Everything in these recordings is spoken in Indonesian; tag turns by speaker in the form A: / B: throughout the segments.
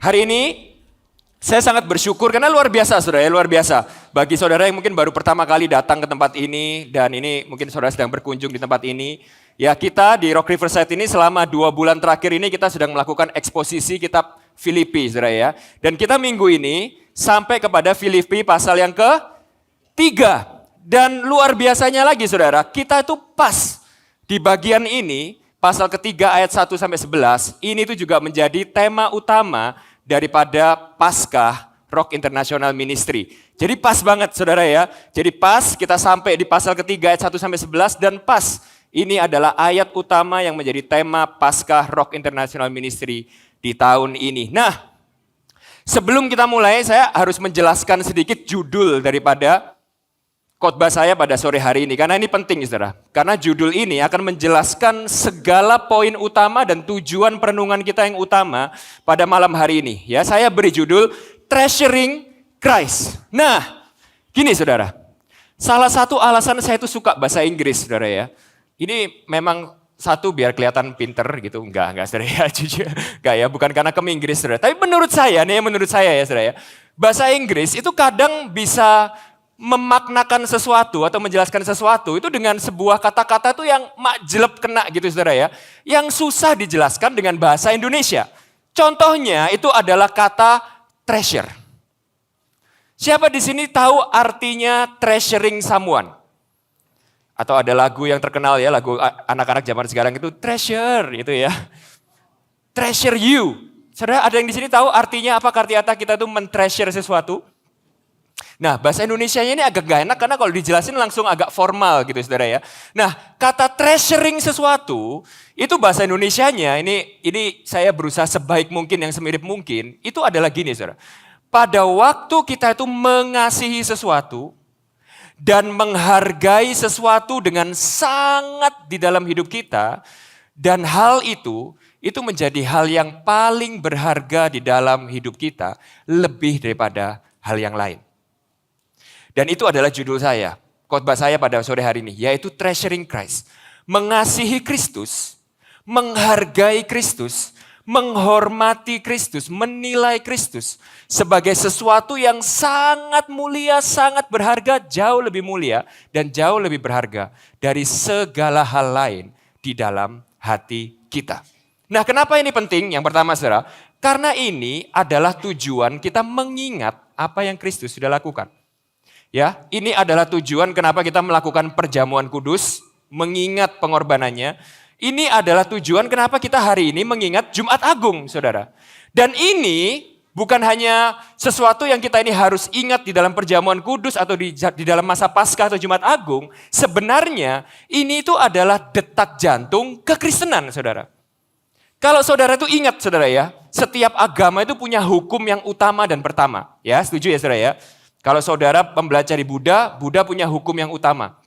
A: Hari ini saya sangat bersyukur karena luar biasa saudara ya, luar biasa. Bagi saudara yang mungkin baru pertama kali datang ke tempat ini dan ini mungkin saudara sedang berkunjung di tempat ini. Ya kita di Rock Riverside ini selama 2 bulan terakhir ini kita sedang melakukan eksposisi kitab Filipi saudara ya. Dan kita minggu ini sampai kepada Filipi pasal yang ke-3. Dan luar biasanya lagi saudara, kita itu pas di bagian ini pasal ketiga ayat 1 sampai 11, ini itu juga menjadi tema utama daripada Paskah Rock International Ministry. Jadi pas banget saudara ya. Jadi pas kita sampai di pasal ketiga ayat 1 sampai 11 dan pas ini adalah ayat utama yang menjadi tema Paskah Rock International Ministry di tahun ini. Nah, sebelum kita mulai saya harus menjelaskan sedikit judul daripada khotbah saya pada sore hari ini, karena ini penting saudara. Karena judul ini akan menjelaskan segala poin utama dan tujuan perenungan kita yang utama pada malam hari ini. Ya, saya beri judul Treasuring Christ. Nah, gini saudara. Salah satu alasan saya itu suka bahasa Inggris saudara ya. Ini memang satu biar kelihatan pinter gitu. Enggak saudara ya, jujur. Enggak ya, bukan karena kemi Inggris saudara. Tapi menurut saya ya saudara ya. Bahasa Inggris itu kadang bisa memaknakan sesuatu atau menjelaskan sesuatu itu dengan sebuah kata-kata itu yang makjelep kena gitu saudara ya. Yang susah dijelaskan dengan bahasa Indonesia. Contohnya itu adalah kata treasure. Siapa di sini tahu artinya treasuring someone? Atau ada lagu yang terkenal ya, lagu anak-anak zaman sekarang itu treasure itu ya. Treasure you. Saudara ada yang di sini tahu artinya apa kata kita itu men-treasure sesuatu? Nah, bahasa Indonesianya ini agak gak enak karena kalau dijelasin langsung agak formal gitu saudara ya. Nah, kata treasuring sesuatu, itu bahasa Indonesianya, ini saya berusaha sebaik mungkin, yang semirip mungkin, itu adalah gini saudara. Pada waktu kita itu mengasihi sesuatu, dan menghargai sesuatu dengan sangat di dalam hidup kita, dan hal itu menjadi hal yang paling berharga di dalam hidup kita, lebih daripada hal yang lain. Dan itu adalah judul saya, khotbah saya pada sore hari ini, yaitu Treasuring Christ. Mengasihi Kristus, menghargai Kristus, menghormati Kristus, menilai Kristus sebagai sesuatu yang sangat mulia, sangat berharga, jauh lebih mulia dan jauh lebih berharga dari segala hal lain di dalam hati kita. Nah, kenapa ini penting? Yang pertama saudara, karena ini adalah tujuan kita mengingat apa yang Kristus sudah lakukan. Ya, ini adalah tujuan kenapa kita melakukan perjamuan kudus, mengingat pengorbanannya. Ini adalah tujuan kenapa kita hari ini mengingat Jumat Agung, saudara. Dan ini bukan hanya sesuatu yang kita ini harus ingat di dalam perjamuan kudus atau di dalam masa Paskah atau Jumat Agung. Sebenarnya ini itu adalah detak jantung kekristenan, saudara. Kalau saudara itu ingat, saudara ya, setiap agama itu punya hukum yang utama dan pertama. Ya, setuju ya, saudara ya? Kalau saudara mempelajari Buddha, Buddha punya hukum yang utama.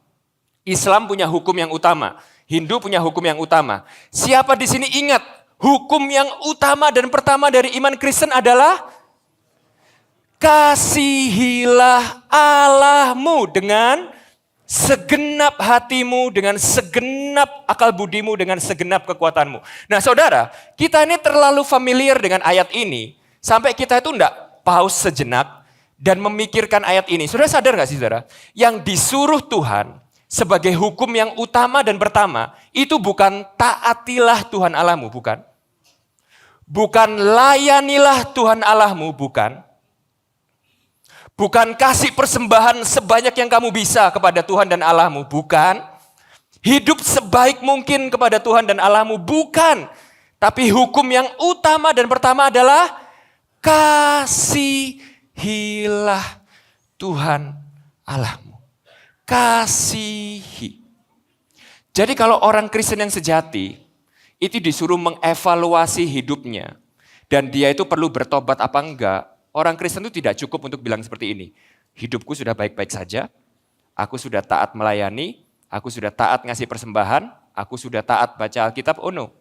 A: Islam punya hukum yang utama. Hindu punya hukum yang utama. Siapa di sini ingat hukum yang utama dan pertama dari iman Kristen adalah kasihilah Allahmu dengan segenap hatimu, dengan segenap akal budimu, dengan segenap kekuatanmu. Nah saudara, kita ini terlalu familiar dengan ayat ini sampai kita itu enggak pause sejenak dan memikirkan ayat ini. Saudara sadar gak sih saudara? Yang disuruh Tuhan sebagai hukum yang utama dan pertama, itu bukan taatilah Tuhan Allahmu, bukan. Bukan layanilah Tuhan Allahmu, bukan. Bukan kasih persembahan sebanyak yang kamu bisa kepada Tuhan dan Allahmu, bukan. Hidup sebaik mungkin kepada Tuhan dan Allahmu, bukan. Tapi hukum yang utama dan pertama adalah kasihilah Tuhan Allahmu. Kasihi. Jadi kalau orang Kristen yang sejati, itu disuruh mengevaluasi hidupnya. Dan dia itu perlu bertobat apa enggak. Orang Kristen itu tidak cukup untuk bilang seperti ini. Hidupku sudah baik-baik saja, aku sudah taat melayani, aku sudah taat ngasih persembahan, aku sudah taat baca Alkitab, oh no.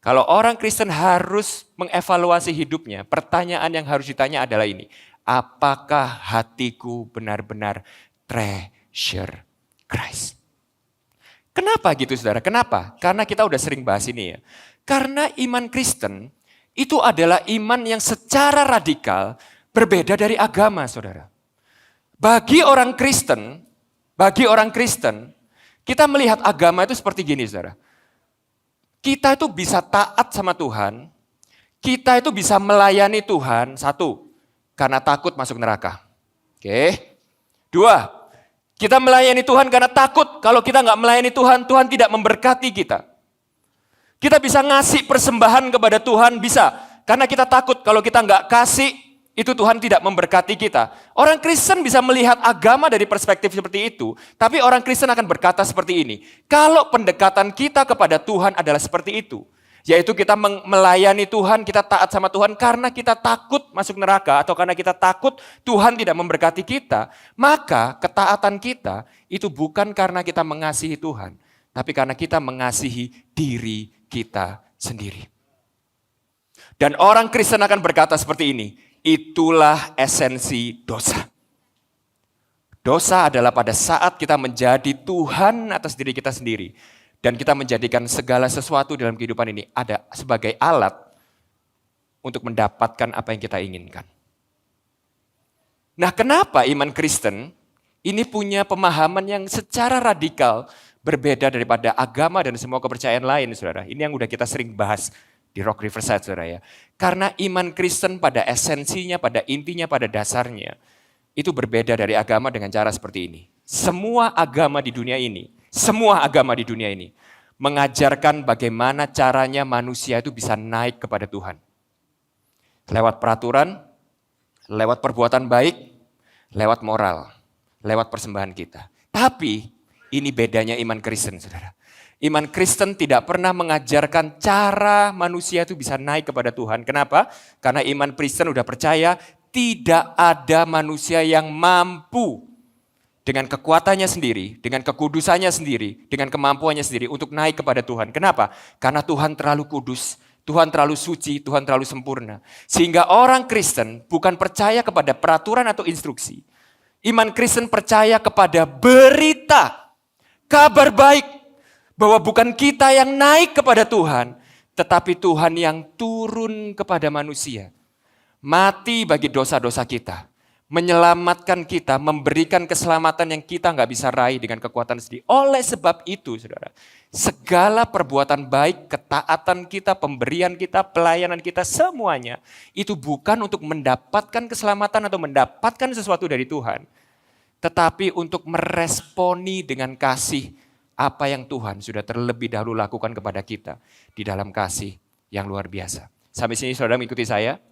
A: Kalau orang Kristen harus mengevaluasi hidupnya, pertanyaan yang harus ditanya adalah ini. Apakah hatiku benar-benar treasure Christ? Kenapa gitu saudara? Kenapa? Karena kita udah sering bahas ini ya. Karena iman Kristen itu adalah iman yang secara radikal berbeda dari agama, saudara. Bagi orang Kristen, kita melihat agama itu seperti gini, saudara. Kita itu bisa taat sama Tuhan, kita itu bisa melayani Tuhan, satu, karena takut masuk neraka. Oke. Dua, kita melayani Tuhan karena takut kalau kita nggak melayani Tuhan, Tuhan tidak memberkati kita. Kita bisa ngasih persembahan kepada Tuhan, bisa. Karena kita takut kalau kita nggak kasih, itu Tuhan tidak memberkati kita. Orang Kristen bisa melihat agama dari perspektif seperti itu, tapi orang Kristen akan berkata seperti ini. Kalau pendekatan kita kepada Tuhan adalah seperti itu, yaitu kita melayani Tuhan, kita taat sama Tuhan karena kita takut masuk neraka atau karena kita takut Tuhan tidak memberkati kita, maka ketaatan kita itu bukan karena kita mengasihi Tuhan, tapi karena kita mengasihi diri kita sendiri. Dan orang Kristen akan berkata seperti ini, itulah esensi dosa. Dosa adalah pada saat kita menjadi Tuhan atas diri kita sendiri. Dan kita menjadikan segala sesuatu dalam kehidupan ini ada sebagai alat untuk mendapatkan apa yang kita inginkan. Nah, kenapa iman Kristen ini punya pemahaman yang secara radikal berbeda daripada agama dan semua kepercayaan lain, saudara. Ini yang udah kita sering bahas di Rock Riverside, saudara ya. Karena iman Kristen pada esensinya, pada intinya, pada dasarnya, itu berbeda dari agama dengan cara seperti ini. Semua agama di dunia ini mengajarkan bagaimana caranya manusia itu bisa naik kepada Tuhan. Lewat peraturan, lewat perbuatan baik, lewat moral, lewat persembahan kita. Tapi ini bedanya iman Kristen, saudara. Iman Kristen tidak pernah mengajarkan cara manusia itu bisa naik kepada Tuhan. Kenapa? Karena iman Kristen udah percaya tidak ada manusia yang mampu dengan kekuatannya sendiri, dengan kekudusannya sendiri, dengan kemampuannya sendiri untuk naik kepada Tuhan. Kenapa? Karena Tuhan terlalu kudus, Tuhan terlalu suci, Tuhan terlalu sempurna. Sehingga orang Kristen bukan percaya kepada peraturan atau instruksi. Iman Kristen percaya kepada berita, kabar baik, bahwa bukan kita yang naik kepada Tuhan, tetapi Tuhan yang turun kepada manusia. Mati bagi dosa-dosa kita. Menyelamatkan kita, memberikan keselamatan yang kita nggak bisa raih dengan kekuatan sendiri. Oleh sebab itu, saudara, segala perbuatan baik, ketaatan kita, pemberian kita, pelayanan kita, semuanya itu bukan untuk mendapatkan keselamatan atau mendapatkan sesuatu dari Tuhan, tetapi untuk meresponi dengan kasih apa yang Tuhan sudah terlebih dahulu lakukan kepada kita di dalam kasih yang luar biasa. Sampai sini saudara mengikuti saya?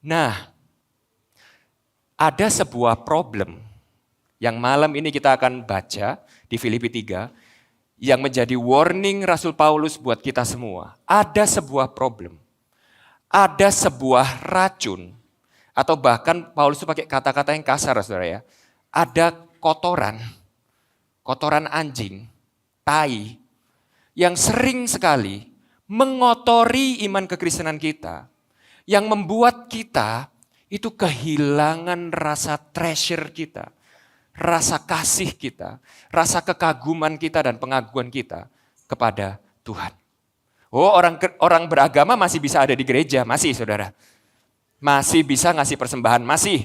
A: Nah, ada sebuah problem yang malam ini kita akan baca di Filipi 3 yang menjadi warning Rasul Paulus buat kita semua. Ada sebuah problem, ada sebuah racun, atau bahkan Paulus itu pakai kata-kata yang kasar, saudara ya. Ada kotoran anjing, tai, yang sering sekali mengotori iman kekristenan kita, yang membuat kita itu kehilangan rasa treasure kita, rasa kasih kita, rasa kekaguman kita dan pengaguan kita kepada Tuhan. Oh, orang beragama masih bisa ada di gereja, masih saudara. Masih bisa ngasih persembahan, masih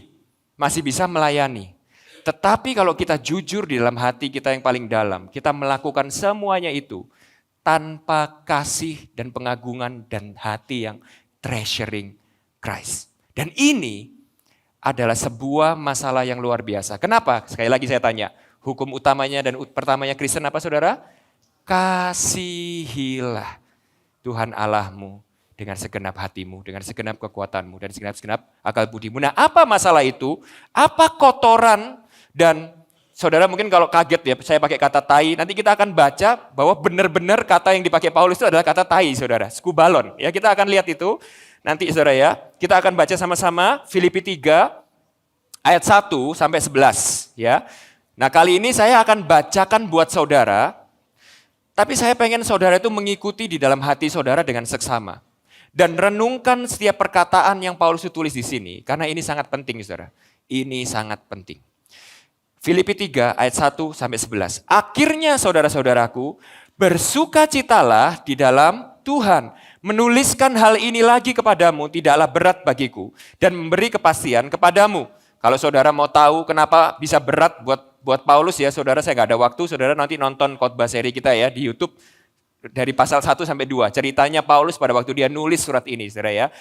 A: bisa melayani. Tetapi kalau kita jujur di dalam hati kita yang paling dalam, kita melakukan semuanya itu tanpa kasih dan pengagungan dan hati yang treasuring Christ. Dan ini adalah sebuah masalah yang luar biasa. Kenapa? Sekali lagi saya tanya, hukum utamanya dan pertamanya Kristen apa saudara? Kasihilah Tuhan Allahmu dengan segenap hatimu, dengan segenap kekuatanmu, dan segenap akal budimu. Nah, apa masalah itu? Apa kotoran? Dan saudara mungkin kalau kaget ya, saya pakai kata tai, nanti kita akan baca bahwa benar-benar kata yang dipakai Paulus itu adalah kata tai, saudara, skubalon. Ya, kita akan lihat itu nanti saudara ya. Kita akan baca sama-sama Filipi 3 ayat 1 sampai 11 ya. Nah, kali ini saya akan bacakan buat saudara, tapi saya pengen saudara itu mengikuti di dalam hati saudara dengan seksama. Dan renungkan setiap perkataan yang Paulus tulis di sini, karena ini sangat penting saudara. Ini sangat penting. Filipi 3 ayat 1 sampai 11. Akhirnya saudara-saudaraku, bersukacitalah di dalam Tuhan menuliskan hal ini lagi kepadamu tidaklah berat bagiku dan memberi kepastian kepadamu. Kalau saudara mau tahu kenapa bisa berat buat Paulus ya, saudara, saya nggak ada waktu, saudara nanti nonton khotbah seri kita ya di YouTube dari pasal 1 sampai 2. Ceritanya Paulus pada waktu dia nulis surat ini, saudara ya.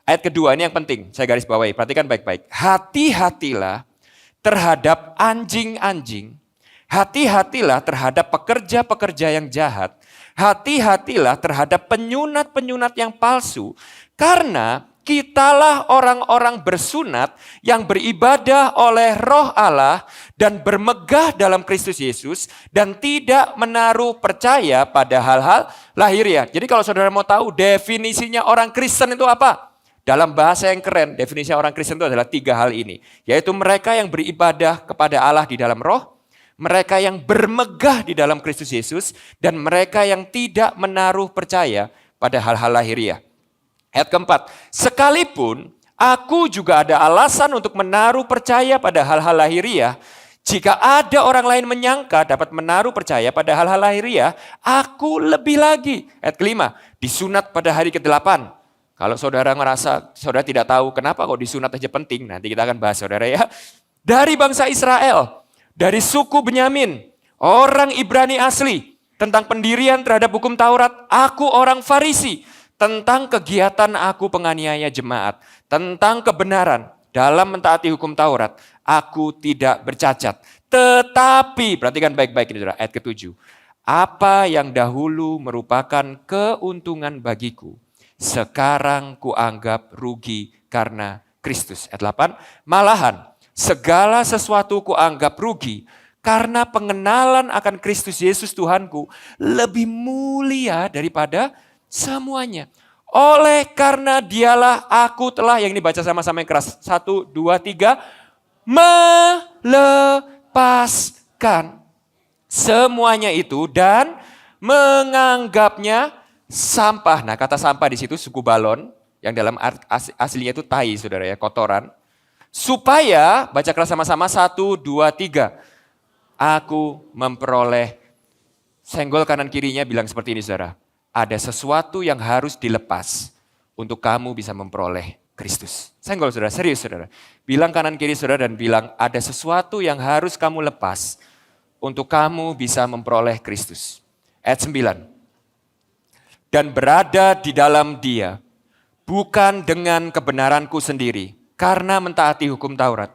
A: Ayat kedua ini yang penting, saya garis bawahi, perhatikan baik-baik. Hati-hatilah terhadap anjing-anjing, hati-hatilah terhadap pekerja-pekerja yang jahat, hati-hatilah terhadap penyunat-penyunat yang palsu, karena kitalah orang-orang bersunat yang beribadah oleh Roh Allah dan bermegah dalam Kristus Yesus dan tidak menaruh percaya pada hal-hal lahiriah. Jadi kalau saudara mau tahu definisinya orang Kristen itu apa? Dalam bahasa yang keren, definisi orang Kristen itu adalah 3 hal ini. Yaitu mereka yang beribadah kepada Allah di dalam roh, mereka yang bermegah di dalam Kristus Yesus, dan mereka yang tidak menaruh percaya pada hal-hal lahiriah. Ayat keempat, sekalipun aku juga ada alasan untuk menaruh percaya pada hal-hal lahiriah, jika ada orang lain menyangka dapat menaruh percaya pada hal-hal lahiriah, aku lebih lagi. Ayat kelima, disunat pada hari ke-8. Kalau saudara ngerasa, saudara tidak tahu kenapa kok disunat aja penting, nanti kita akan bahas saudara ya. Dari bangsa Israel, dari suku Benyamin, orang Ibrani asli, tentang pendirian terhadap hukum Taurat, aku orang Farisi, tentang kegiatan aku penganiaya jemaat, tentang kebenaran dalam mentaati hukum Taurat, aku tidak bercacat. Tetapi, perhatikan baik-baik ini saudara, ayat ke-7. Apa yang dahulu merupakan keuntungan bagiku, sekarang kuanggap rugi karena Kristus. Ayat 8, malahan segala sesuatu kuanggap rugi karena pengenalan akan Kristus Yesus Tuhanku lebih mulia daripada semuanya. Oleh karena dialah aku telah, yang ini baca sama-sama yang keras. 1, 2, 3. Melepaskan semuanya itu dan menganggapnya sampah. Nah, kata sampah di situ suku balon, yang dalam aslinya itu tai, saudara ya, kotoran. Supaya, baca keras sama-sama, 1, 2, 3. Aku memperoleh, senggol kanan kirinya bilang seperti ini saudara. Ada sesuatu yang harus dilepas untuk kamu bisa memperoleh Kristus. Senggol saudara, serius saudara. Bilang kanan kiri saudara dan bilang ada sesuatu yang harus kamu lepas untuk kamu bisa memperoleh Kristus. Ayat 9. Dan berada di dalam Dia, bukan dengan kebenaranku sendiri, karena mentaati hukum Taurat,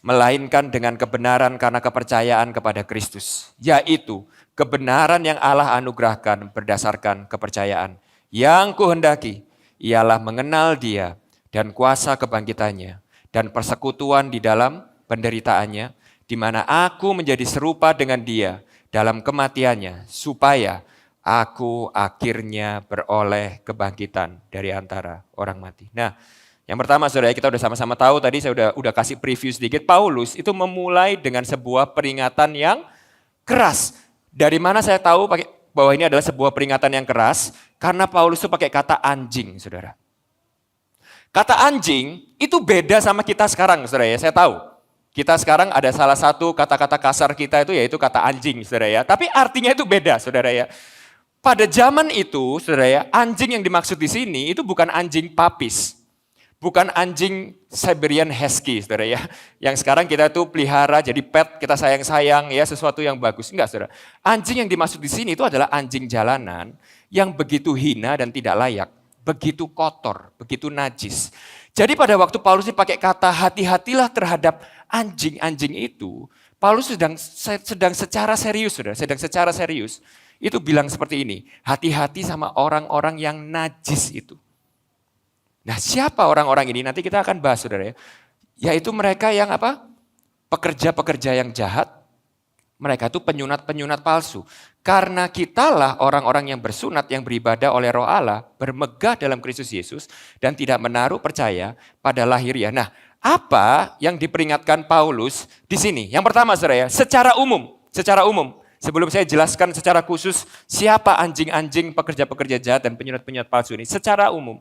A: melainkan dengan kebenaran karena kepercayaan kepada Kristus, yaitu kebenaran yang Allah anugerahkan berdasarkan kepercayaan. Yang kuhendaki ialah mengenal Dia dan kuasa kebangkitannya dan persekutuan di dalam penderitaannya, di mana aku menjadi serupa dengan Dia dalam kematiannya, supaya aku akhirnya beroleh kebangkitan dari antara orang mati. Nah, yang pertama saudara, kita udah sama-sama tahu, tadi saya udah kasih preview sedikit, Paulus itu memulai dengan sebuah peringatan yang keras. Dari mana saya tahu bahwa ini adalah sebuah peringatan yang keras? Karena Paulus itu pakai kata anjing, saudara. Kata anjing itu beda sama kita sekarang, saudara ya. Saya tahu, kita sekarang ada salah satu kata-kata kasar kita itu yaitu kata anjing, saudara ya. Tapi artinya itu beda, saudara ya. Pada zaman itu, saudara ya, anjing yang dimaksud di sini itu bukan anjing papis. Bukan anjing Siberian Husky, saudara ya. Yang sekarang kita tuh pelihara jadi pet, kita sayang-sayang ya, sesuatu yang bagus. Enggak, saudara. Anjing yang dimaksud di sini itu adalah anjing jalanan yang begitu hina dan tidak layak. Begitu kotor, begitu najis. Jadi pada waktu Paulus ini pakai kata hati-hatilah terhadap anjing-anjing itu, Paulus sedang secara serius, saudara. Sedang secara serius. Itu bilang seperti ini, hati-hati sama orang-orang yang najis itu. Nah, siapa orang-orang ini? Nanti kita akan bahas saudara ya. Yaitu mereka yang apa? Pekerja-pekerja yang jahat. Mereka itu penyunat-penyunat palsu. Karena kitalah orang-orang yang bersunat, yang beribadah oleh Roh Allah, bermegah dalam Kristus Yesus, dan tidak menaruh percaya pada lahiriah. Nah, apa yang diperingatkan Paulus di sini? Yang pertama saudara ya, secara umum. Sebelum saya jelaskan secara khusus siapa anjing-anjing pekerja-pekerja jahat dan penyunat-penyunat palsu ini. Secara umum.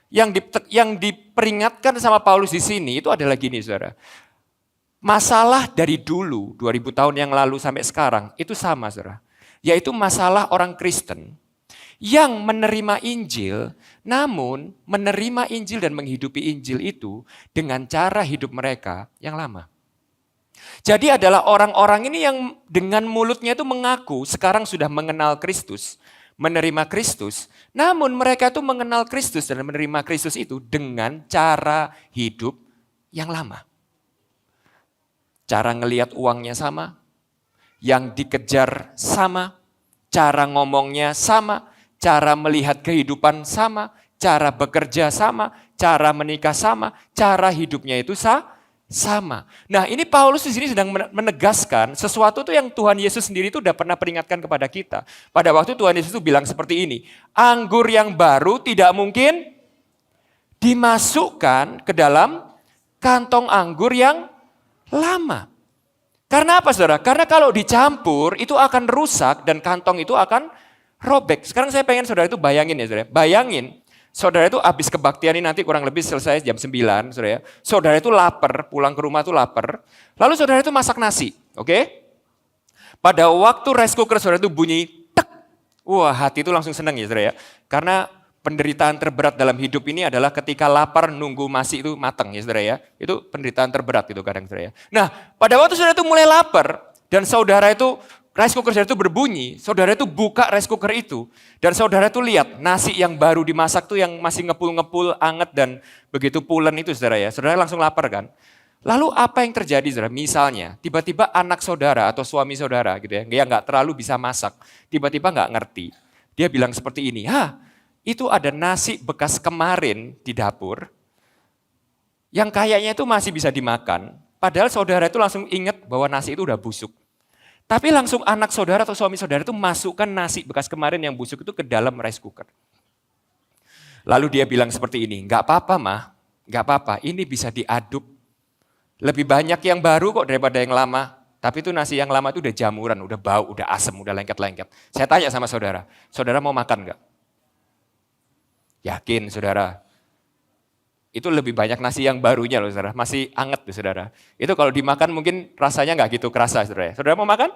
A: Yang diperingatkan sama Paulus di sini itu adalah gini saudara. Masalah dari dulu, 2000 tahun yang lalu sampai sekarang, itu sama saudara. Yaitu masalah orang Kristen yang menerima Injil, namun menerima Injil dan menghidupi Injil itu dengan cara hidup mereka yang lama. Jadi adalah orang-orang ini yang dengan mulutnya itu mengaku sekarang sudah mengenal Kristus, menerima Kristus, namun mereka itu mengenal Kristus dan menerima Kristus itu dengan cara hidup yang lama. Cara ngelihat uangnya sama, yang dikejar sama, cara ngomongnya sama, cara melihat kehidupan sama, cara bekerja sama, cara menikah sama, cara hidupnya itu sama. Nah, ini Paulus di sini sedang menegaskan sesuatu tuh yang Tuhan Yesus sendiri itu udah pernah peringatkan kepada kita. Pada waktu Tuhan Yesus itu bilang seperti ini, anggur yang baru tidak mungkin dimasukkan ke dalam kantong anggur yang lama. Karena apa saudara? Karena kalau dicampur itu akan rusak dan kantong itu akan robek. Sekarang saya pengen saudara itu bayangin ya saudara. Bayangin saudara itu habis kebaktian ini nanti kurang lebih selesai jam 9 saudara ya. Saudara itu lapar, pulang ke rumah itu lapar. Lalu saudara itu masak nasi, oke? Pada waktu rice cooker saudara itu bunyi tek. Wah, hati itu langsung senang ya saudara ya. Karena penderitaan terberat dalam hidup ini adalah ketika lapar nunggu nasi itu matang ya saudara ya. Itu penderitaan terberat itu kadang saudara ya. Nah, pada waktu saudara itu mulai lapar dan saudara itu rice cooker saudara itu berbunyi, saudara itu buka rice cooker itu, dan saudara itu lihat nasi yang baru dimasak tuh yang masih ngepul-ngepul, anget dan begitu pulen itu saudara ya. Saudara langsung lapar kan? Lalu apa yang terjadi saudara? Misalnya tiba-tiba anak saudara atau suami saudara gitu ya, dia nggak terlalu bisa masak, tiba-tiba nggak ngerti. Dia bilang seperti ini, itu ada nasi bekas kemarin di dapur, yang kayaknya itu masih bisa dimakan, padahal saudara itu langsung ingat bahwa nasi itu udah busuk. Tapi langsung anak saudara atau suami saudara itu masukkan nasi bekas kemarin yang busuk itu ke dalam rice cooker. Lalu dia bilang seperti ini, nggak apa-apa mah, nggak apa-apa, ini bisa diaduk. Lebih banyak yang baru kok daripada yang lama. Tapi itu nasi yang lama itu udah jamuran, udah bau, udah asem, udah lengket-lengket. Saya tanya sama saudara, saudara mau makan nggak? Yakin saudara? Itu lebih banyak nasi yang barunya loh saudara, masih anget tuh saudara. Itu kalau dimakan mungkin rasanya nggak gitu kerasa saudara. Saudara mau makan?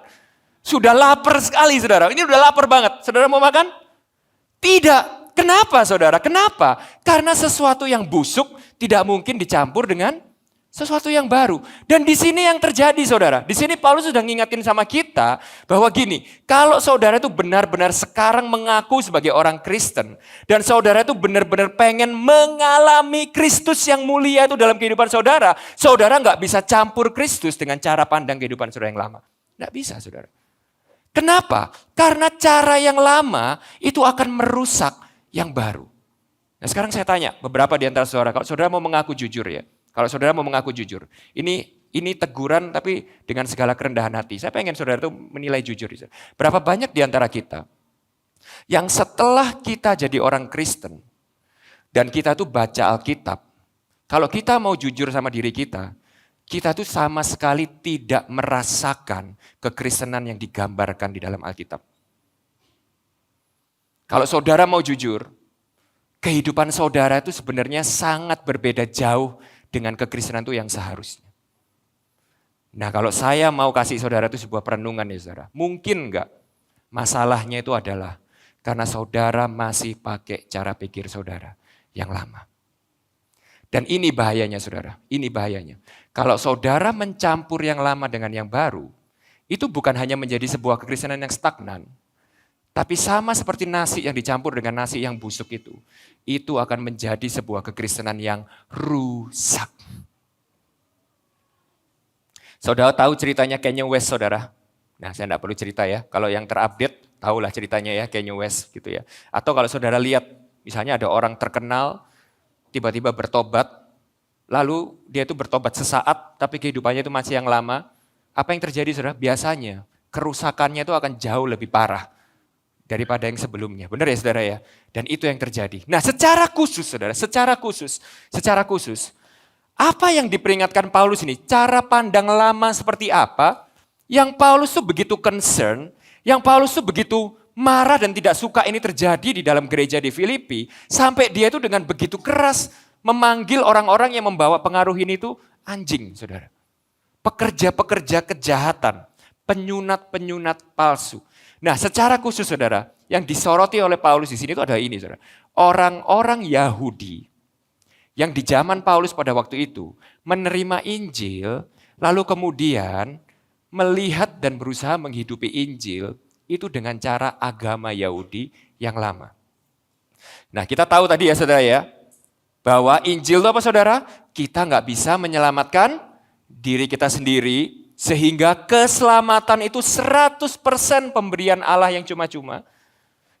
A: Sudah lapar sekali saudara, ini udah lapar banget. Saudara mau makan? Tidak. Kenapa saudara? Kenapa? Karena sesuatu yang busuk tidak mungkin dicampur dengan sesuatu yang baru. Dan di sini yang terjadi saudara. Di sini Paulus sudah ngingatin sama kita bahwa gini, kalau saudara itu benar-benar sekarang mengaku sebagai orang Kristen. Dan saudara itu benar-benar pengen mengalami Kristus yang mulia itu dalam kehidupan saudara. Saudara nggak bisa campur Kristus dengan cara pandang kehidupan saudara yang lama. Nggak bisa saudara. Kenapa? Karena cara yang lama itu akan merusak yang baru. Nah sekarang saya tanya beberapa di antara saudara, kalau saudara mau mengaku jujur ya. Kalau saudara mau mengaku jujur, ini teguran tapi dengan segala kerendahan hati. Saya pengen saudara itu menilai jujur. Berapa banyak di antara kita yang setelah kita jadi orang Kristen dan kita tuh baca Alkitab, kalau kita mau jujur sama diri kita tuh sama sekali tidak merasakan kekristenan yang digambarkan di dalam Alkitab. Kalau saudara mau jujur, kehidupan saudara itu sebenarnya sangat berbeda jauh dengan kekristenan itu yang seharusnya. Nah kalau saya mau kasih saudara itu sebuah perenungan ya saudara. Mungkin enggak masalahnya itu adalah karena saudara masih pakai cara pikir saudara yang lama. Dan ini bahayanya saudara, ini bahayanya. Kalau saudara mencampur yang lama dengan yang baru, itu bukan hanya menjadi sebuah kekristenan yang stagnan. Tapi sama seperti nasi yang dicampur dengan nasi yang busuk itu akan menjadi sebuah kekristenan yang rusak. Saudara tahu ceritanya Kanye West, saudara? Nah, saya tidak perlu cerita ya. Kalau yang terupdate, tahulah ceritanya ya Kanye West gitu ya. Atau kalau saudara lihat, misalnya ada orang terkenal, tiba-tiba bertobat, lalu dia itu bertobat sesaat, tapi kehidupannya itu masih yang lama. Apa yang terjadi, saudara? Biasanya kerusakannya itu akan jauh lebih parah daripada yang sebelumnya. Benar ya saudara ya? Dan itu yang terjadi. Nah secara khusus saudara, secara khusus, apa yang diperingatkan Paulus ini? Cara pandang lama seperti apa? Yang Paulus tuh begitu concern, yang Paulus tuh begitu marah dan tidak suka ini terjadi di dalam gereja di Filipi, sampai dia itu dengan begitu keras memanggil orang-orang yang membawa pengaruh ini tuh anjing saudara. Pekerja-pekerja kejahatan, penyunat-penyunat palsu. Nah secara khusus saudara, yang disoroti oleh Paulus di sini itu adalah ini, saudara. Orang-orang Yahudi yang di zaman Paulus pada waktu itu menerima Injil, lalu kemudian melihat dan berusaha menghidupi Injil itu dengan cara agama Yahudi yang lama. Nah, kita tahu tadi ya saudara ya, bahwa Injil itu apa saudara? Kita nggak bisa menyelamatkan diri kita sendiri, sehingga keselamatan itu 100% pemberian Allah yang cuma-cuma.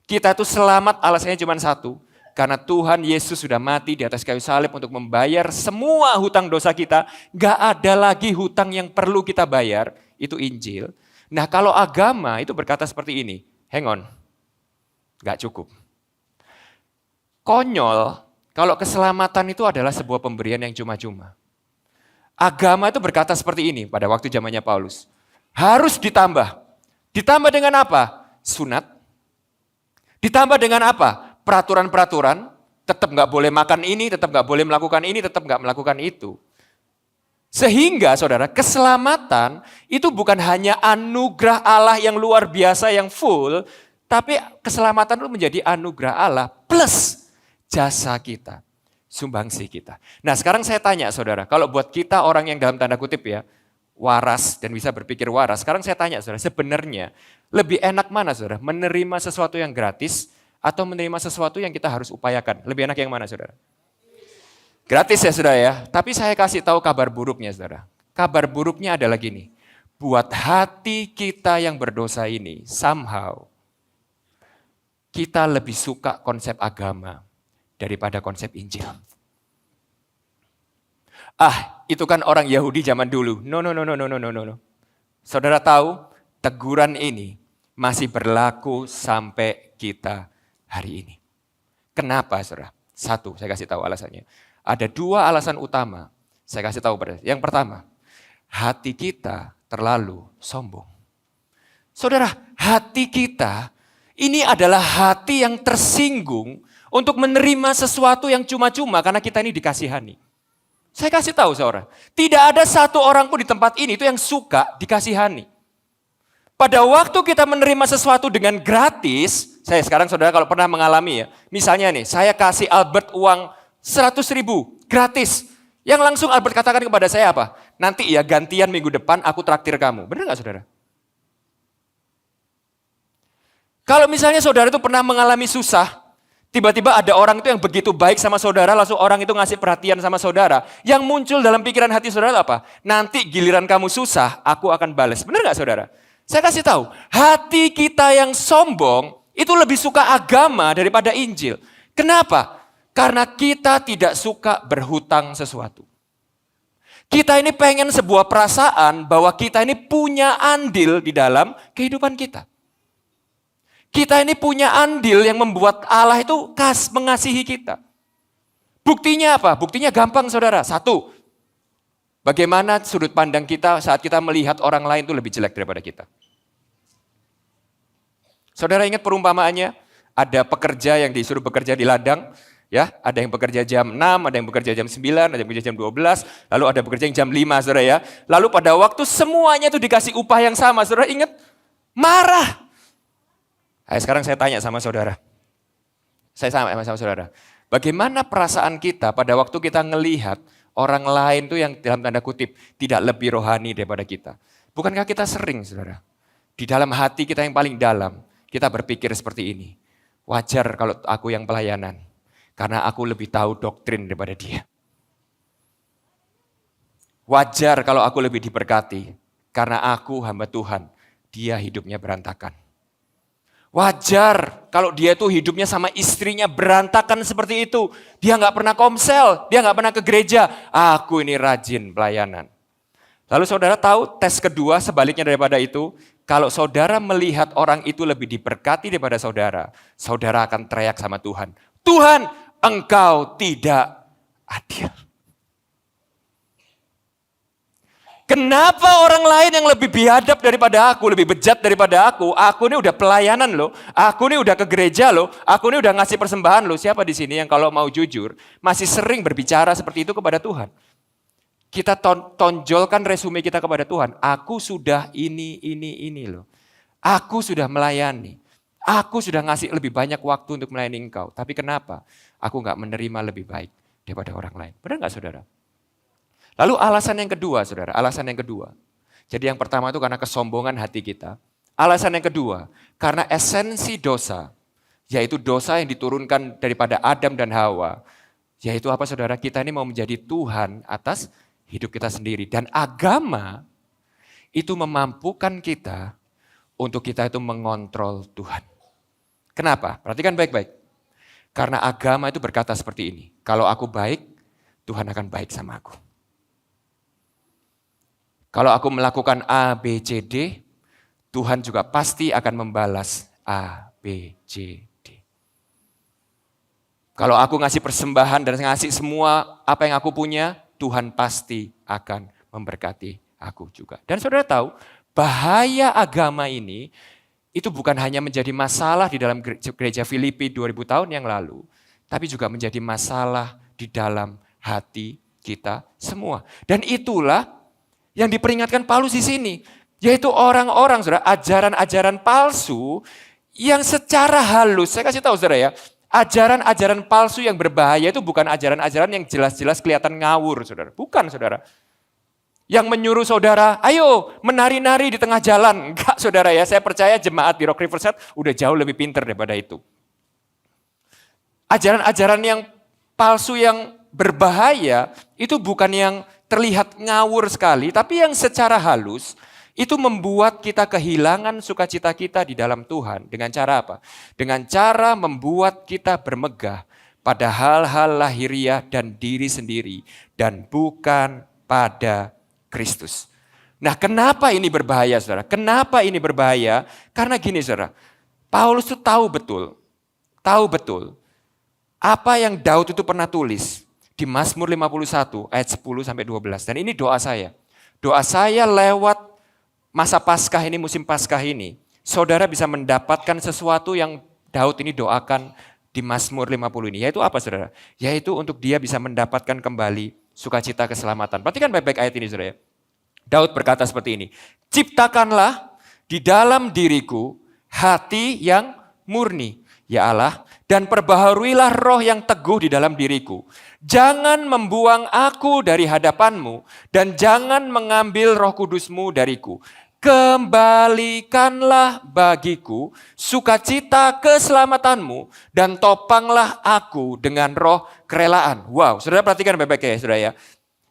A: Kita itu selamat alasannya cuma satu, karena Tuhan Yesus sudah mati di atas kayu salib untuk membayar semua hutang dosa kita. Nggak ada lagi hutang yang perlu kita bayar, itu Injil. Nah kalau agama itu berkata seperti ini, hang on, nggak cukup. Konyol kalau keselamatan itu adalah sebuah pemberian yang cuma-cuma. Agama itu berkata seperti ini pada waktu zamannya Paulus. Harus ditambah. Ditambah dengan apa? Sunat. Ditambah dengan apa? Peraturan-peraturan. Tetap nggak boleh makan ini, tetap nggak boleh melakukan ini, tetap nggak melakukan itu. Sehingga saudara, keselamatan itu bukan hanya anugerah Allah yang luar biasa, yang full, tapi keselamatan itu menjadi anugerah Allah plus jasa kita, sumbangsi kita. Nah sekarang saya tanya saudara, kalau buat kita orang yang dalam tanda kutip ya, waras dan bisa berpikir waras, sekarang saya tanya saudara, sebenarnya lebih enak mana saudara? Menerima sesuatu yang gratis atau menerima sesuatu yang kita harus upayakan? Lebih enak yang mana saudara? Gratis ya saudara ya, tapi saya kasih tahu kabar buruknya saudara. Kabar buruknya adalah gini, buat hati kita yang berdosa ini, somehow kita lebih suka konsep agama daripada konsep Injil. Itu kan orang Yahudi zaman dulu. No. Saudara tahu, teguran ini masih berlaku sampai kita hari ini. Kenapa, saudara? Satu, saya kasih tahu alasannya. Ada dua alasan utama. Saya kasih tahu pada. Yang pertama, hati kita terlalu sombong. Saudara, hati kita ini adalah hati yang tersinggung untuk menerima sesuatu yang cuma-cuma karena kita ini dikasihani. Saya kasih tahu saudara, tidak ada satu orang pun di tempat ini itu yang suka dikasihani. Pada waktu kita menerima sesuatu dengan gratis, saya sekarang saudara kalau pernah mengalami ya, misalnya nih, saya kasih Albert uang 100.000 gratis. Yang langsung Albert katakan kepada saya apa? Nanti ya gantian minggu depan aku traktir kamu. Benar nggak saudara? Kalau misalnya saudara itu pernah mengalami susah, tiba-tiba ada orang itu yang begitu baik sama saudara, langsung orang itu ngasih perhatian sama saudara. Yang muncul dalam pikiran hati saudara apa? Nanti giliran kamu susah, aku akan balas. Benar nggak saudara? Saya kasih tahu, hati kita yang sombong itu lebih suka agama daripada Injil. Kenapa? Karena kita tidak suka berhutang sesuatu. Kita ini pengen sebuah perasaan bahwa kita ini punya andil di dalam kehidupan kita. Kita ini punya andil yang membuat Allah itu mengasihi kita. Buktinya apa? Buktinya gampang saudara. Satu, bagaimana sudut pandang kita saat kita melihat orang lain itu lebih jelek daripada kita. Saudara ingat perumpamaannya? Ada pekerja yang disuruh bekerja di ladang. Ya, ada yang bekerja jam 6, ada yang bekerja jam 9, ada yang bekerja jam 12, lalu ada bekerja yang jam 5 saudara ya. Lalu pada waktu semuanya itu dikasih upah yang sama, saudara ingat? Marah. Sekarang saya tanya sama saudara. Saya sama saudara. Bagaimana perasaan kita pada waktu kita ngelihat orang lain tuh yang dalam tanda kutip tidak lebih rohani daripada kita? Bukankah kita sering saudara? Di dalam hati kita yang paling dalam, kita berpikir seperti ini. Wajar kalau aku yang pelayanan, karena aku lebih tahu doktrin daripada dia. Wajar kalau aku lebih diberkati, karena aku hamba Tuhan, dia hidupnya berantakan. Wajar kalau dia tuh hidupnya sama istrinya berantakan seperti itu. Dia nggak pernah komsel, dia nggak pernah ke gereja. Aku ini rajin pelayanan. Lalu saudara tahu tes kedua sebaliknya daripada itu. Kalau saudara melihat orang itu lebih diberkati daripada saudara, saudara akan teriak sama Tuhan. Tuhan, engkau tidak adil. Kenapa orang lain yang lebih biadab daripada aku, lebih bejat daripada aku ini udah pelayanan loh, aku ini udah ke gereja loh, aku ini udah ngasih persembahan loh. Siapa di sini yang kalau mau jujur masih sering berbicara seperti itu kepada Tuhan? Kita tonjolkan resume kita kepada Tuhan. Aku sudah ini loh. Aku sudah melayani. Aku sudah ngasih lebih banyak waktu untuk melayani engkau. Tapi kenapa aku nggak menerima lebih baik daripada orang lain? Benar nggak saudara? Lalu alasan yang kedua saudara, alasan yang kedua. Jadi yang pertama itu karena kesombongan hati kita. Alasan yang kedua, karena esensi dosa, yaitu dosa yang diturunkan daripada Adam dan Hawa. Yaitu apa saudara? Kita ini mau menjadi Tuhan atas hidup kita sendiri. Dan agama itu memampukan kita untuk kita itu mengontrol Tuhan. Kenapa? Perhatikan baik-baik. Karena agama itu berkata seperti ini. Kalau aku baik, Tuhan akan baik sama aku. Kalau aku melakukan A, B, C, D, Tuhan juga pasti akan membalas A, B, C, D. Kalau aku ngasih persembahan dan ngasih semua apa yang aku punya, Tuhan pasti akan memberkati aku juga. Dan saudara tahu, bahaya agama ini itu bukan hanya menjadi masalah di dalam gereja Filipi 2000 tahun yang lalu, tapi juga menjadi masalah di dalam hati kita semua. Dan itulah yang diperingatkan Paulus di sini, yaitu orang-orang, saudara, ajaran-ajaran palsu yang secara halus, saya kasih tahu saudara ya, ajaran-ajaran palsu yang berbahaya itu bukan ajaran-ajaran yang jelas-jelas kelihatan ngawur, saudara. Bukan, saudara. Yang menyuruh saudara, ayo menari-nari di tengah jalan. Enggak saudara ya, saya percaya jemaat di Rock Riverside udah jauh lebih pintar daripada itu. Ajaran-ajaran yang palsu yang berbahaya itu bukan yang terlihat ngawur sekali, tapi yang secara halus itu membuat kita kehilangan sukacita kita di dalam Tuhan. Dengan cara apa? Dengan cara membuat kita bermegah pada hal-hal lahiriah dan diri sendiri dan bukan pada Kristus. Nah, kenapa ini berbahaya, saudara? Kenapa ini berbahaya? Karena gini, saudara. Paulus itu tahu betul apa yang Daud itu pernah tulis di Mazmur 51 ayat 10 sampai 12. Dan ini doa saya. Doa saya lewat masa Paskah ini, musim Paskah ini, saudara bisa mendapatkan sesuatu yang Daud ini doakan di Mazmur 50 ini. Yaitu apa, saudara? Yaitu untuk dia bisa mendapatkan kembali sukacita keselamatan. Perhatikan baik-baik ayat ini, saudara. Daud berkata seperti ini, ciptakanlah di dalam diriku hati yang murni, ya Allah, dan perbaharuilah roh yang teguh di dalam diriku. Jangan membuang aku dari hadapanmu, dan jangan mengambil roh kudusmu dariku. Kembalikanlah bagiku sukacita keselamatanmu, dan topanglah aku dengan roh kerelaan. Wow, saudara perhatikan baik-baik ya saudara ya.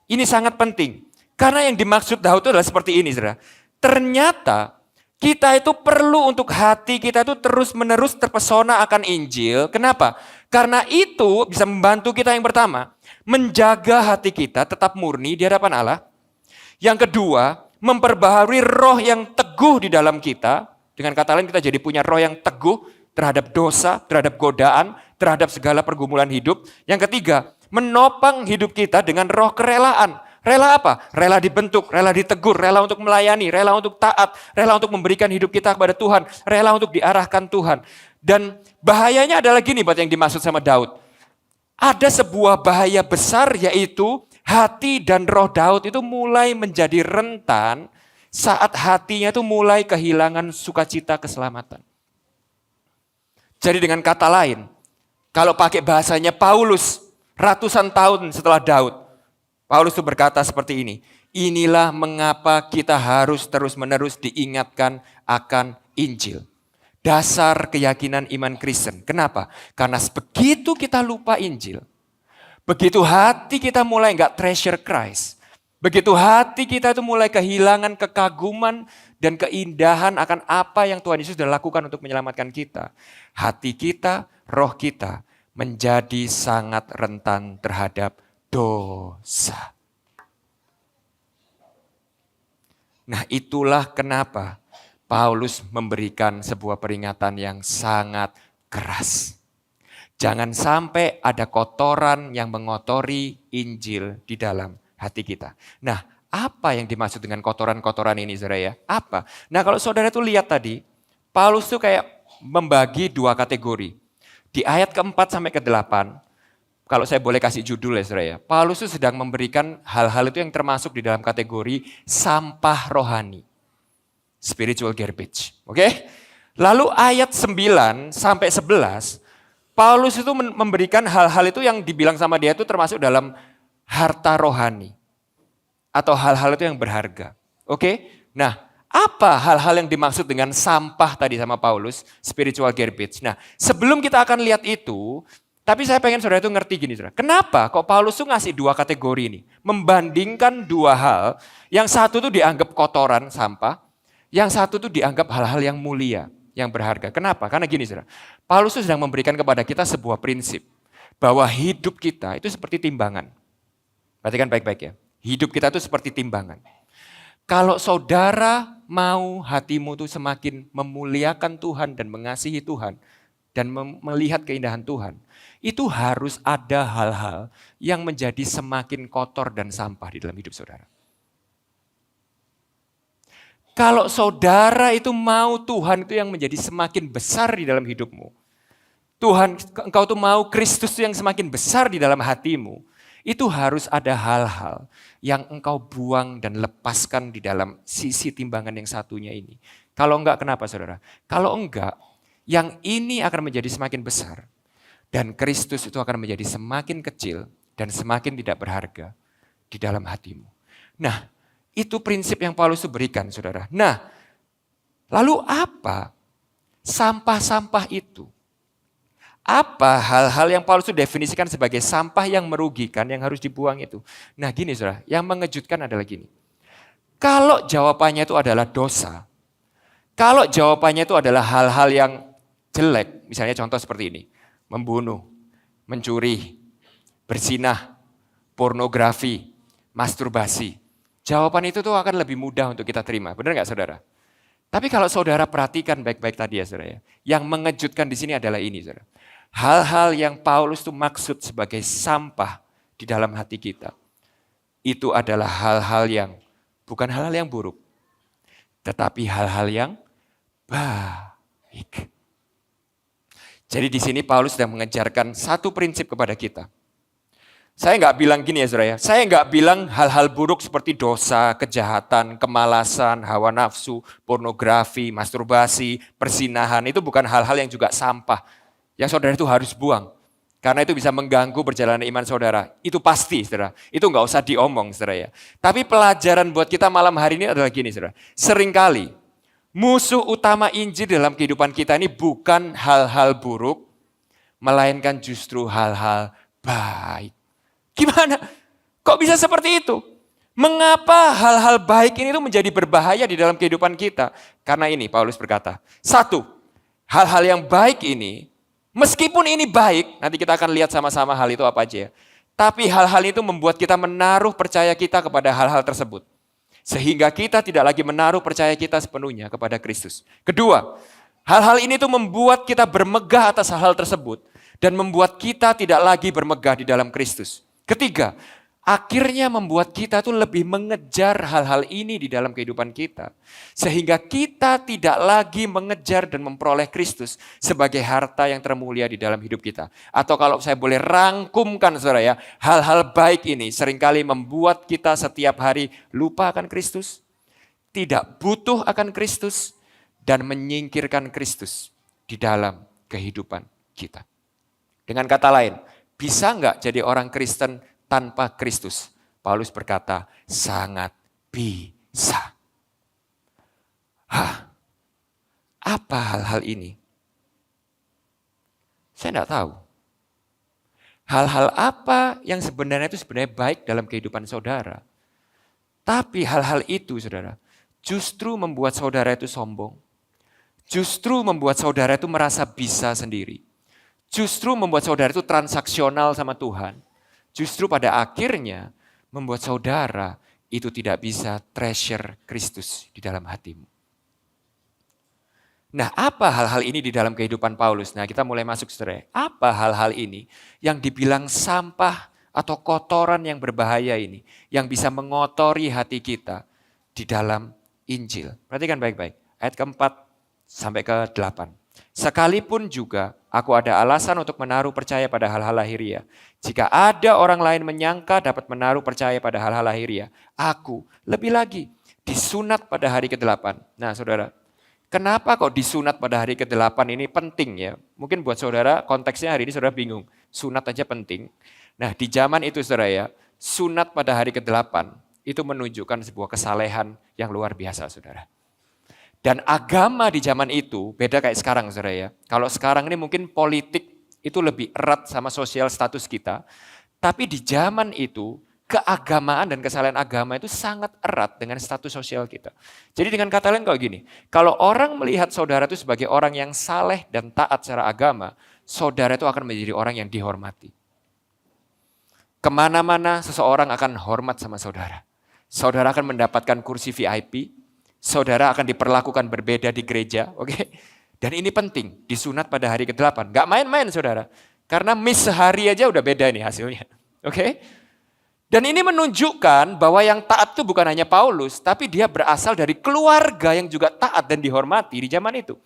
A: Ini sangat penting. Karena yang dimaksud Daud itu adalah seperti ini saudara. Ternyata kita itu perlu untuk hati kita itu terus-menerus terpesona akan Injil. Kenapa? Karena itu bisa membantu kita yang pertama, menjaga hati kita tetap murni di hadapan Allah. Yang kedua, memperbaharui roh yang teguh di dalam kita. Dengan kata lain kita jadi punya roh yang teguh terhadap dosa, terhadap godaan, terhadap segala pergumulan hidup. Yang ketiga, menopang hidup kita dengan roh kerelaan. Rela apa? Rela dibentuk, rela ditegur, rela untuk melayani, rela untuk taat, rela untuk memberikan hidup kita kepada Tuhan, rela untuk diarahkan Tuhan. Dan bahayanya adalah gini buat yang dimaksud sama Daud. Ada sebuah bahaya besar yaitu hati dan roh Daud itu mulai menjadi rentan saat hatinya itu mulai kehilangan sukacita keselamatan. Jadi dengan kata lain, kalau pakai bahasanya Paulus, ratusan tahun setelah Daud, Paulus itu berkata seperti ini, inilah mengapa kita harus terus-menerus diingatkan akan Injil. Dasar keyakinan iman Kristen. Kenapa? Karena begitu kita lupa Injil, begitu hati kita mulai enggak treasure Christ, begitu hati kita itu mulai kehilangan kekaguman dan keindahan akan apa yang Tuhan Yesus sudah lakukan untuk menyelamatkan kita, hati kita, roh kita menjadi sangat rentan terhadap dosa. Nah, itulah kenapa Paulus memberikan sebuah peringatan yang sangat keras. Jangan sampai ada kotoran yang mengotori Injil di dalam hati kita. Nah, apa yang dimaksud dengan kotoran-kotoran ini, saudara ya? Apa? Nah, kalau saudara itu lihat tadi, Paulus tuh kayak membagi dua kategori. Di ayat keempat sampai ke-8, kalau saya boleh kasih judul ya saudara ya, Paulus itu sedang memberikan hal-hal itu yang termasuk di dalam kategori sampah rohani. Spiritual garbage. Oke? Lalu ayat 9 sampai 11, Paulus itu memberikan hal-hal itu yang dibilang sama dia itu termasuk dalam harta rohani. Atau hal-hal itu yang berharga. Oke? Nah, apa hal-hal yang dimaksud dengan sampah tadi sama Paulus, spiritual garbage. Nah, sebelum kita akan lihat itu, tapi saya pengen saudara itu ngerti gini, saudara. Kenapa kok Paulus tuh ngasih dua kategori ini? Membandingkan dua hal, yang satu tuh dianggap kotoran, sampah, yang satu tuh dianggap hal-hal yang mulia, yang berharga. Kenapa? Karena gini, saudara. Paulus tuh sedang memberikan kepada kita sebuah prinsip, bahwa hidup kita itu seperti timbangan. Perhatikan baik-baik ya. Hidup kita itu seperti timbangan. Kalau saudara mau hatimu tuh semakin memuliakan Tuhan dan mengasihi Tuhan dan melihat keindahan Tuhan, itu harus ada hal-hal yang menjadi semakin kotor dan sampah di dalam hidup saudara. Kalau saudara itu mau Tuhan itu yang menjadi semakin besar di dalam hidupmu, Tuhan, engkau tuh mau Kristus yang semakin besar di dalam hatimu, itu harus ada hal-hal yang engkau buang dan lepaskan di dalam sisi timbangan yang satunya ini. Kalau enggak, kenapa saudara? Kalau enggak, yang ini akan menjadi semakin besar. Dan Kristus itu akan menjadi semakin kecil dan semakin tidak berharga di dalam hatimu. Nah, itu prinsip yang Paulus berikan saudara. Nah, lalu apa sampah-sampah itu? Apa hal-hal yang Paulus itu definisikan sebagai sampah yang merugikan, yang harus dibuang itu? Nah gini saudara, yang mengejutkan adalah gini. Kalau jawabannya itu adalah dosa, kalau jawabannya itu adalah hal-hal yang jelek, misalnya contoh seperti ini, membunuh, mencuri, berzinah, pornografi, masturbasi. Jawaban itu tuh akan lebih mudah untuk kita terima, benar nggak saudara? Tapi kalau saudara perhatikan baik-baik tadi ya saudara, yang mengejutkan di sini adalah ini saudara. Hal-hal yang Paulus itu maksud sebagai sampah di dalam hati kita, itu adalah hal-hal yang bukan hal-hal yang buruk, tetapi hal-hal yang baik. Jadi di sini Paulus sedang mengejarkan satu prinsip kepada kita. Saya nggak bilang gini ya saudara ya, saya nggak bilang hal-hal buruk seperti dosa, kejahatan, kemalasan, hawa nafsu, pornografi, masturbasi, perzinahan, itu bukan hal-hal yang juga sampah. Yang saudara itu harus buang. Karena itu bisa mengganggu perjalanan iman saudara. Itu pasti saudara, itu nggak usah diomong saudara ya. Tapi pelajaran buat kita malam hari ini adalah gini saudara. Seringkali musuh utama Injil dalam kehidupan kita ini bukan hal-hal buruk, melainkan justru hal-hal baik. Gimana? Kok bisa seperti itu? Mengapa hal-hal baik ini tuh menjadi berbahaya di dalam kehidupan kita? Karena ini Paulus berkata, satu, hal-hal yang baik ini, meskipun ini baik, nanti kita akan lihat sama-sama hal itu apa aja ya. Tapi hal-hal itu membuat kita menaruh percaya kita kepada hal-hal tersebut. Sehingga kita tidak lagi menaruh percaya kita sepenuhnya kepada Kristus. Kedua, hal-hal ini tuh membuat kita bermegah atas hal-hal tersebut. Dan membuat kita tidak lagi bermegah di dalam Kristus. Ketiga, akhirnya membuat kita tuh lebih mengejar hal-hal ini di dalam kehidupan kita. Sehingga kita tidak lagi mengejar dan memperoleh Kristus sebagai harta yang termulia di dalam hidup kita. Atau kalau saya boleh rangkumkan saudara ya, hal-hal baik ini seringkali membuat kita setiap hari lupa akan Kristus, tidak butuh akan Kristus, dan menyingkirkan Kristus di dalam kehidupan kita. Dengan kata lain, bisa nggak jadi orang Kristen tanpa Kristus? Paulus berkata, sangat bisa. Apa hal-hal ini? Saya nggak tahu. Hal-hal apa yang sebenarnya itu sebenarnya baik dalam kehidupan saudara. Tapi hal-hal itu saudara, justru membuat saudara itu sombong. Justru membuat saudara itu merasa bisa sendiri. Justru membuat saudara itu transaksional sama Tuhan. Justru pada akhirnya membuat saudara itu tidak bisa treasure Kristus di dalam hatimu. Nah, apa hal-hal ini di dalam kehidupan Paulus? Nah, kita mulai masuk saudara. Apa hal-hal ini yang dibilang sampah atau kotoran yang berbahaya ini, yang bisa mengotori hati kita di dalam Injil? Perhatikan baik-baik. Ayat keempat sampai ke-8. Sekalipun juga aku ada alasan untuk menaruh percaya pada hal-hal lahiriah. Jika ada orang lain menyangka dapat menaruh percaya pada hal-hal lahiriah, aku lebih lagi disunat pada hari ke-8. Nah saudara, Kenapa kok disunat pada hari ke-8 ini penting ya? Mungkin buat saudara, konteksnya hari ini saudara bingung. Sunat aja penting. Nah di zaman itu saudara ya, sunat pada hari ke-8 itu menunjukkan sebuah kesalehan yang luar biasa saudara. Dan agama di zaman itu beda kayak sekarang saudara ya. Kalau sekarang ini mungkin politik itu lebih erat sama sosial status kita. Tapi di zaman itu keagamaan dan kesalahan agama itu sangat erat dengan status sosial kita. Jadi dengan kata lain kayak gini, kalau orang melihat saudara itu sebagai orang yang saleh dan taat secara agama, saudara itu akan menjadi orang yang dihormati. Kemana-mana seseorang akan hormat sama saudara. Saudara akan mendapatkan kursi VIP, saudara akan diperlakukan berbeda di gereja, oke? Dan ini penting, disunat pada hari ke-8. Gak main-main saudara, karena miss sehari aja udah beda nih hasilnya, oke? Dan ini menunjukkan bahwa yang taat itu bukan hanya Paulus, tapi dia berasal dari keluarga yang juga taat dan dihormati di zaman itu.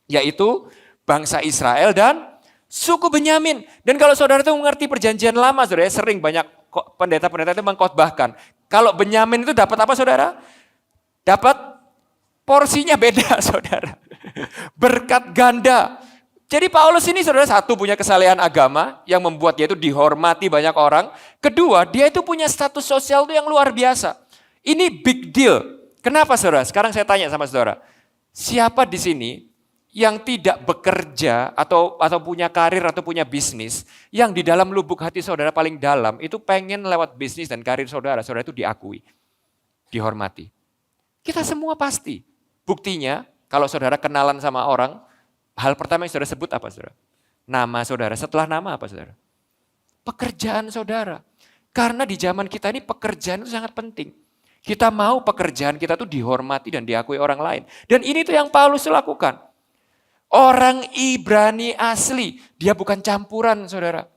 A: Yaitu bangsa Israel dan suku Benyamin. Dan kalau saudara itu mengerti perjanjian lama, saudara, sering banyak pendeta-pendeta itu mengkhotbahkan. Kalau Benyamin itu dapat apa saudara? Dapat porsinya beda saudara. Berkat ganda. Jadi Paulus ini saudara satu punya kesalehan agama yang membuat dia itu dihormati banyak orang. Kedua dia itu punya status sosial itu yang luar biasa. Ini big deal. Kenapa saudara? Sekarang saya tanya sama saudara. Siapa di sini yang tidak bekerja atau punya karir atau punya bisnis. Yang di dalam lubuk hati saudara paling dalam itu pengen lewat bisnis dan karir saudara. Saudara itu diakui. Dihormati. Kita semua pasti. Buktinya kalau saudara kenalan sama orang. Hal pertama yang saudara sebut apa saudara? Nama saudara. Setelah nama apa saudara? Pekerjaan saudara. Karena di zaman kita ini pekerjaan itu sangat penting. Kita mau pekerjaan kita tuh dihormati dan diakui orang lain. Dan ini tuh yang Paulus lakukan. Orang Ibrani asli. Dia bukan campuran saudara.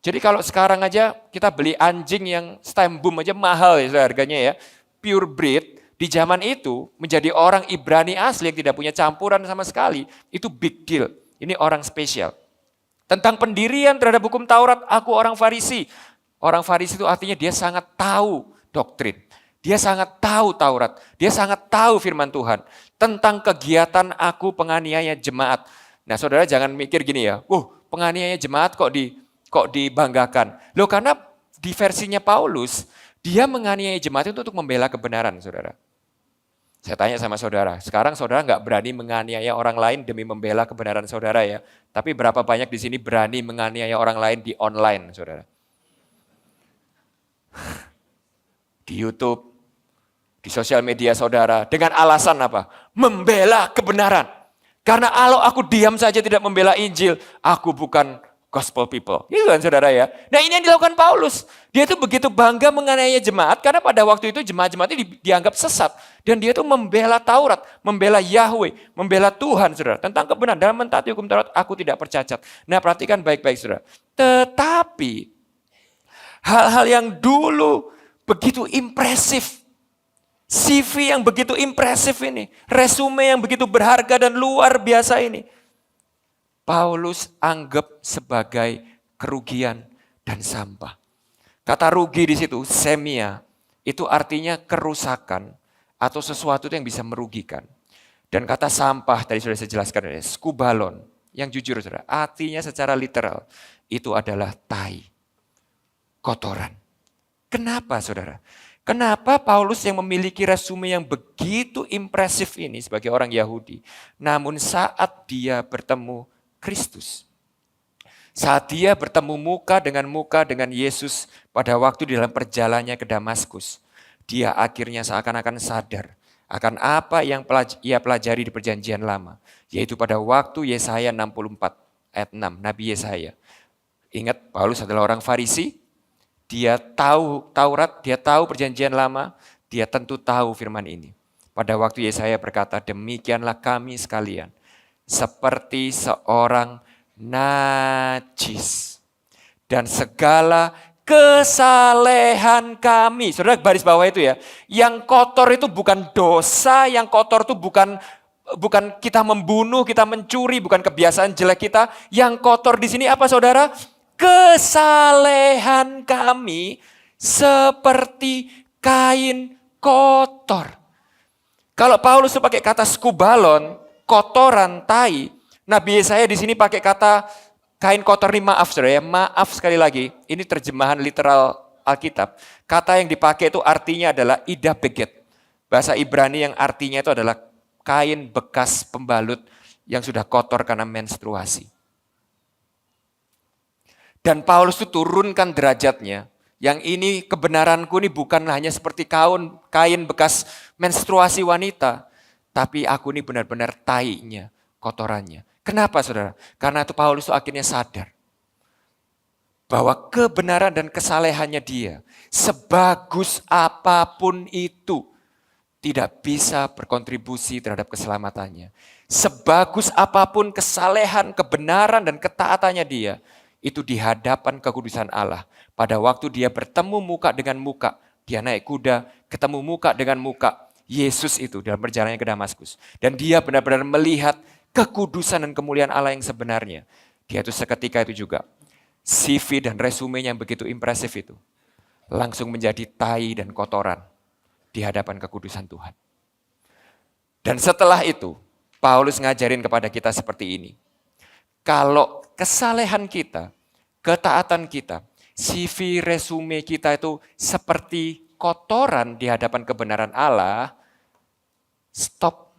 A: Jadi kalau sekarang aja kita beli anjing yang stem boom aja mahal ya saudara, harganya ya. Pure breed. Di zaman itu menjadi orang Ibrani asli yang tidak punya campuran sama sekali, itu big deal. Ini orang spesial. Tentang pendirian terhadap hukum Taurat, aku orang Farisi. Orang Farisi itu artinya dia sangat tahu doktrin. Dia sangat tahu Taurat. Dia sangat tahu firman Tuhan. Tentang kegiatan aku penganiaya jemaat. Nah saudara jangan mikir gini ya, penganiaya jemaat kok dibanggakan. Loh karena di versinya Paulus, dia menganiaya jemaat itu untuk membela kebenaran saudara. Saya tanya sama saudara, sekarang saudara nggak berani menganiaya orang lain demi membela kebenaran saudara ya. Tapi berapa banyak di sini berani menganiaya orang lain di online saudara? Di YouTube, di sosial media saudara, dengan alasan apa? Membela kebenaran. Karena kalau aku diam saja tidak membela Injil, aku bukan gospel people. Itu kan saudara ya. Nah ini yang dilakukan Paulus. Dia itu begitu bangga menganiaya jemaat karena pada waktu itu jemaat-jemaat ini dianggap sesat. Dan dia itu membela Taurat, membela Yahweh, membela Tuhan saudara. Tentang kebenaran, dalam mentaati hukum Taurat aku tidak bercacat. Nah perhatikan baik-baik saudara. Tetapi hal-hal yang dulu begitu impresif. CV yang begitu impresif ini. Resume yang begitu berharga dan luar biasa ini. Paulus anggap sebagai kerugian dan sampah. Kata rugi di situ, semia, itu artinya kerusakan atau sesuatu yang bisa merugikan. Dan kata sampah, tadi sudah saya jelaskan, skubalon, yang jujur saudara, artinya secara literal, itu adalah tai, kotoran. Kenapa saudara? Kenapa Paulus yang memiliki resume yang begitu impresif ini sebagai orang Yahudi, namun saat dia bertemu Kristus. Saat dia bertemu muka dengan Yesus pada waktu di dalam perjalanannya ke Damaskus, dia akhirnya seakan-akan sadar akan apa yang ia pelajari di perjanjian lama, yaitu pada waktu Yesaya 64 ayat 6, Nabi Yesaya. Ingat, Paulus adalah orang Farisi, dia tahu Taurat, dia tahu perjanjian lama, dia tentu tahu firman ini. Pada waktu Yesaya berkata, demikianlah kami sekalian, seperti seorang najis. Dan segala kesalehan kami. Saudara baris bawah itu ya. Yang kotor itu bukan dosa, yang kotor itu bukan kita membunuh, kita mencuri, bukan kebiasaan jelek kita. Yang kotor di sini apa saudara? Kesalehan kami seperti kain kotor. Kalau Paulus itu pakai kata skubalon, kotoran, tai. Nabi Yesaya di sini pakai kata kain kotor ini maaf, saudara ya. Maaf sekali lagi, ini terjemahan literal Alkitab. Kata yang dipakai itu artinya adalah ida beget. Bahasa Ibrani yang artinya itu adalah kain bekas pembalut yang sudah kotor karena menstruasi. Dan Paulus itu turunkan derajatnya. Yang ini kebenaranku ini bukan hanya seperti kain bekas menstruasi wanita. Tapi aku ini benar-benar tainya, kotorannya. Kenapa saudara? Karena itu Paulus itu akhirnya sadar. Bahwa kebenaran dan kesalehannya dia, sebagus apapun itu, tidak bisa berkontribusi terhadap keselamatannya. Sebagus apapun kesalehan, kebenaran, dan ketaatannya dia, itu di hadapan kekudusan Allah. Pada waktu dia bertemu muka dengan muka, dia naik kuda, ketemu muka dengan muka, Yesus itu dalam perjalanannya ke Damaskus. Dan dia benar-benar melihat kekudusan dan kemuliaan Allah yang sebenarnya. Dia itu seketika itu juga, CV dan resumenya yang begitu impresif itu, langsung menjadi tai dan kotoran di hadapan kekudusan Tuhan. Dan setelah itu, Paulus ngajarin kepada kita seperti ini. Kalau kesalehan kita, ketaatan kita, CV resume kita itu seperti kotoran di hadapan kebenaran Allah, stop,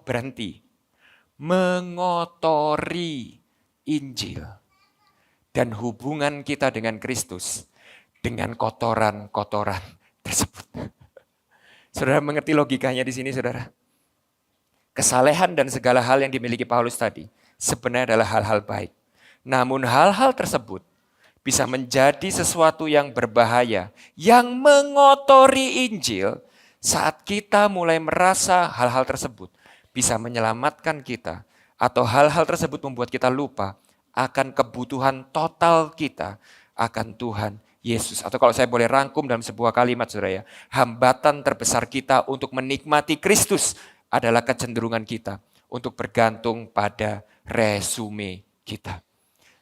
A: berhenti. Mengotori Injil dan hubungan kita dengan Kristus dengan kotoran-kotoran tersebut. Saudara mengerti logikanya di sini, saudara? Kesalehan dan segala hal yang dimiliki Paulus tadi sebenarnya adalah hal-hal baik. Namun hal-hal tersebut bisa menjadi sesuatu yang berbahaya, yang mengotori Injil saat kita mulai merasa hal-hal tersebut bisa menyelamatkan kita, atau hal-hal tersebut membuat kita lupa akan kebutuhan total kita akan Tuhan Yesus. Atau kalau saya boleh rangkum dalam sebuah kalimat, saudara ya, hambatan terbesar kita untuk menikmati Kristus adalah kecenderungan kita untuk bergantung pada resume kita.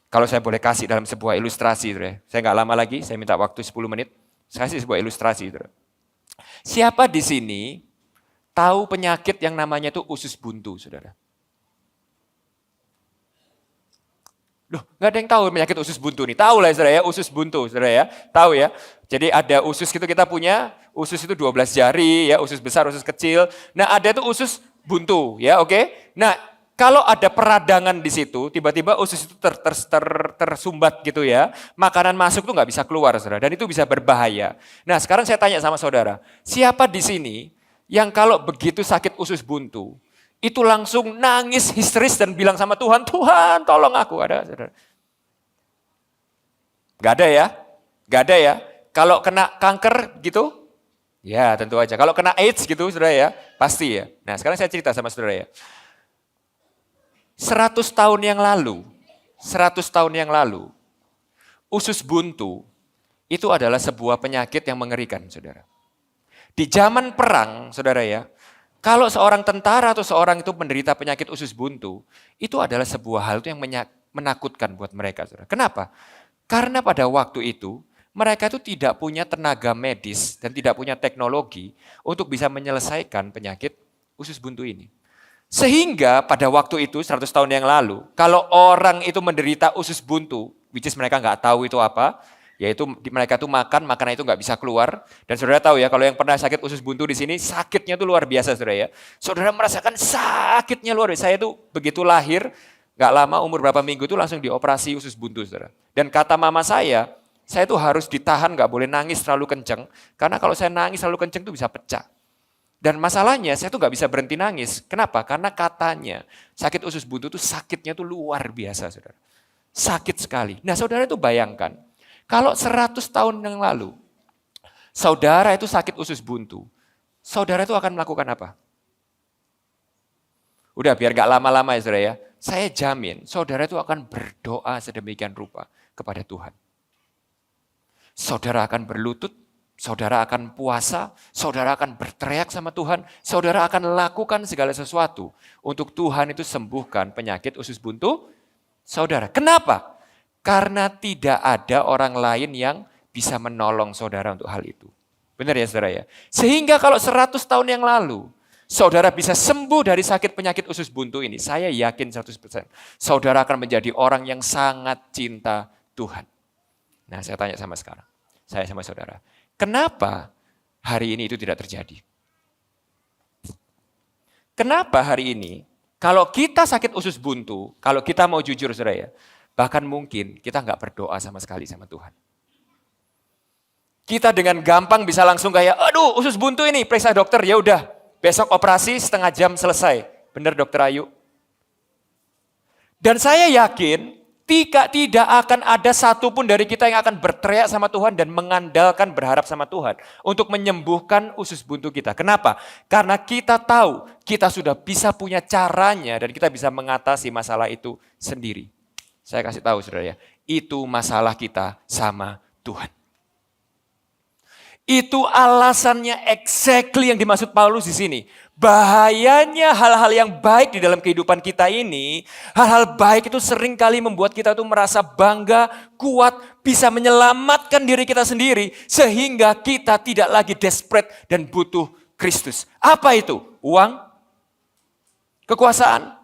A: Kalau saya boleh kasih dalam sebuah ilustrasi, saudara. Saya nggak lama lagi, saya minta waktu 10 menit. Saya kasih sebuah ilustrasi, saudara. Siapa di sini tahu penyakit yang namanya itu usus buntu, saudara? Loh, nggak ada yang tahu penyakit usus buntu nih. Tahu lah, saudara ya, usus buntu, saudara ya. Tahu ya. Jadi ada usus gitu, kita punya usus itu 12 jari, ya, usus besar, usus kecil. Nah, ada tuh usus buntu, ya, oke. Nah, kalau ada peradangan di situ, tiba-tiba usus itu tersumbat gitu ya, makanan masuk tuh nggak bisa keluar, saudara, dan itu bisa berbahaya. Nah, sekarang saya tanya sama saudara, siapa di sini yang kalau begitu sakit usus buntu, itu langsung nangis histeris dan bilang sama Tuhan, Tuhan tolong aku, ada saudara? Gak ada ya? Gak ada ya? Kalau kena kanker gitu? Ya tentu aja. Kalau kena AIDS gitu saudara ya, pasti ya. Nah sekarang saya cerita sama saudara ya. 100 tahun yang lalu, usus buntu itu adalah sebuah penyakit yang mengerikan, saudara. Di zaman perang, saudara ya, kalau seorang tentara atau seorang itu menderita penyakit usus buntu, itu adalah sebuah hal yang menakutkan buat mereka, saudara. Kenapa? Karena pada waktu itu, mereka itu tidak punya tenaga medis dan tidak punya teknologi untuk bisa menyelesaikan penyakit usus buntu ini. Sehingga pada waktu itu 100 tahun yang lalu, kalau orang itu menderita usus buntu, which is mereka nggak tahu itu apa, yaitu mereka tuh makan, makanan itu nggak bisa keluar. Dan saudara tahu ya, kalau yang pernah sakit usus buntu di sini, sakitnya tuh luar biasa, saudara ya. Saudara merasakan sakitnya luar biasa. Saya tuh begitu lahir, nggak lama umur berapa minggu itu langsung dioperasi usus buntu, saudara. Dan kata mama saya tuh harus ditahan, nggak boleh nangis terlalu kenceng, karena kalau saya nangis terlalu kenceng tuh bisa pecah. Dan masalahnya saya tuh nggak bisa berhenti nangis. Kenapa? Karena katanya sakit usus buntu tuh sakitnya tuh luar biasa, saudara. Sakit sekali. Nah saudara itu bayangkan, kalau 100 tahun yang lalu, saudara itu sakit usus buntu, saudara itu akan melakukan apa? Udah biar gak lama-lama ya saudara ya, saya jamin saudara itu akan berdoa sedemikian rupa kepada Tuhan. Saudara akan berlutut, saudara akan puasa, saudara akan berteriak sama Tuhan, saudara akan lakukan segala sesuatu untuk Tuhan itu sembuhkan penyakit usus buntu saudara. Kenapa? Karena tidak ada orang lain yang bisa menolong saudara untuk hal itu. Benar ya saudara ya? Sehingga kalau 100 tahun yang lalu, saudara bisa sembuh dari sakit penyakit usus buntu ini, saya yakin 100%. Saudara akan menjadi orang yang sangat cinta Tuhan. Nah, saya tanya sama sekarang. Saya sama saudara. Kenapa hari ini itu tidak terjadi? Kenapa hari ini, kalau kita sakit usus buntu, kalau kita mau jujur saudara ya, bahkan mungkin kita nggak berdoa sama sekali sama Tuhan. Kita dengan gampang bisa langsung kayak, aduh usus buntu ini, periksa dokter, ya udah, besok operasi setengah jam selesai. Benar dokter Ayu? Dan saya yakin, tidak akan ada satupun dari kita yang akan berteriak sama Tuhan dan mengandalkan berharap sama Tuhan untuk menyembuhkan usus buntu kita. Kenapa? Karena kita tahu kita sudah bisa punya caranya dan kita bisa mengatasi masalah itu sendiri. Saya kasih tahu saudara ya, itu masalah kita sama Tuhan. Itu alasannya exactly yang dimaksud Paulus di sini. Bahayanya hal-hal yang baik di dalam kehidupan kita ini, hal-hal baik itu sering kali membuat kita tuh merasa bangga, kuat, bisa menyelamatkan diri kita sendiri, sehingga kita tidak lagi desperate dan butuh Kristus. Apa itu? Uang, kekuasaan,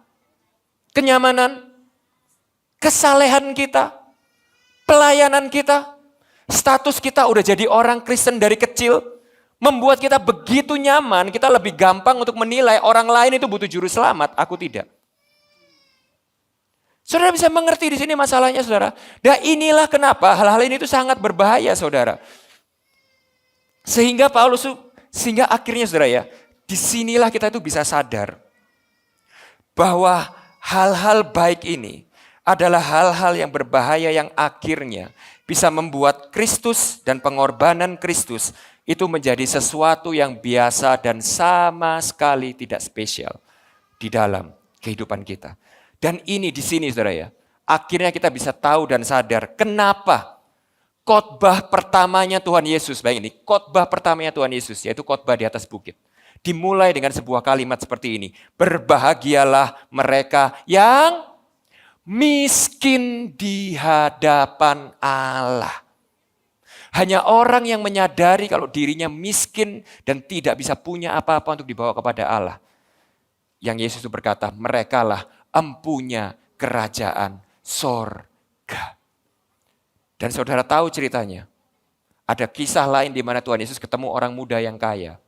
A: kenyamanan, kesalehan kita, pelayanan kita, status kita udah jadi orang Kristen dari kecil, membuat kita begitu nyaman, kita lebih gampang untuk menilai orang lain itu butuh juru selamat, aku tidak. Saudara bisa mengerti di sini masalahnya saudara. Dan inilah kenapa hal-hal ini itu sangat berbahaya saudara. Sehingga akhirnya saudara ya, disinilah kita itu bisa sadar bahwa hal-hal baik ini adalah hal-hal yang berbahaya yang akhirnya bisa membuat Kristus dan pengorbanan Kristus itu menjadi sesuatu yang biasa dan sama sekali tidak spesial di dalam kehidupan kita. Dan ini di sini saudara ya, akhirnya kita bisa tahu dan sadar kenapa khotbah pertamanya Tuhan Yesus, baik ini, khotbah pertamanya Tuhan Yesus yaitu khotbah di atas bukit. Dimulai dengan sebuah kalimat seperti ini, berbahagialah mereka yang miskin di hadapan Allah. Hanya orang yang menyadari kalau dirinya miskin dan tidak bisa punya apa-apa untuk dibawa kepada Allah. Yang Yesus itu berkata, merekalah empunya kerajaan sorga. Dan saudara tahu ceritanya. Ada kisah lain di mana Tuhan Yesus ketemu orang muda yang kaya.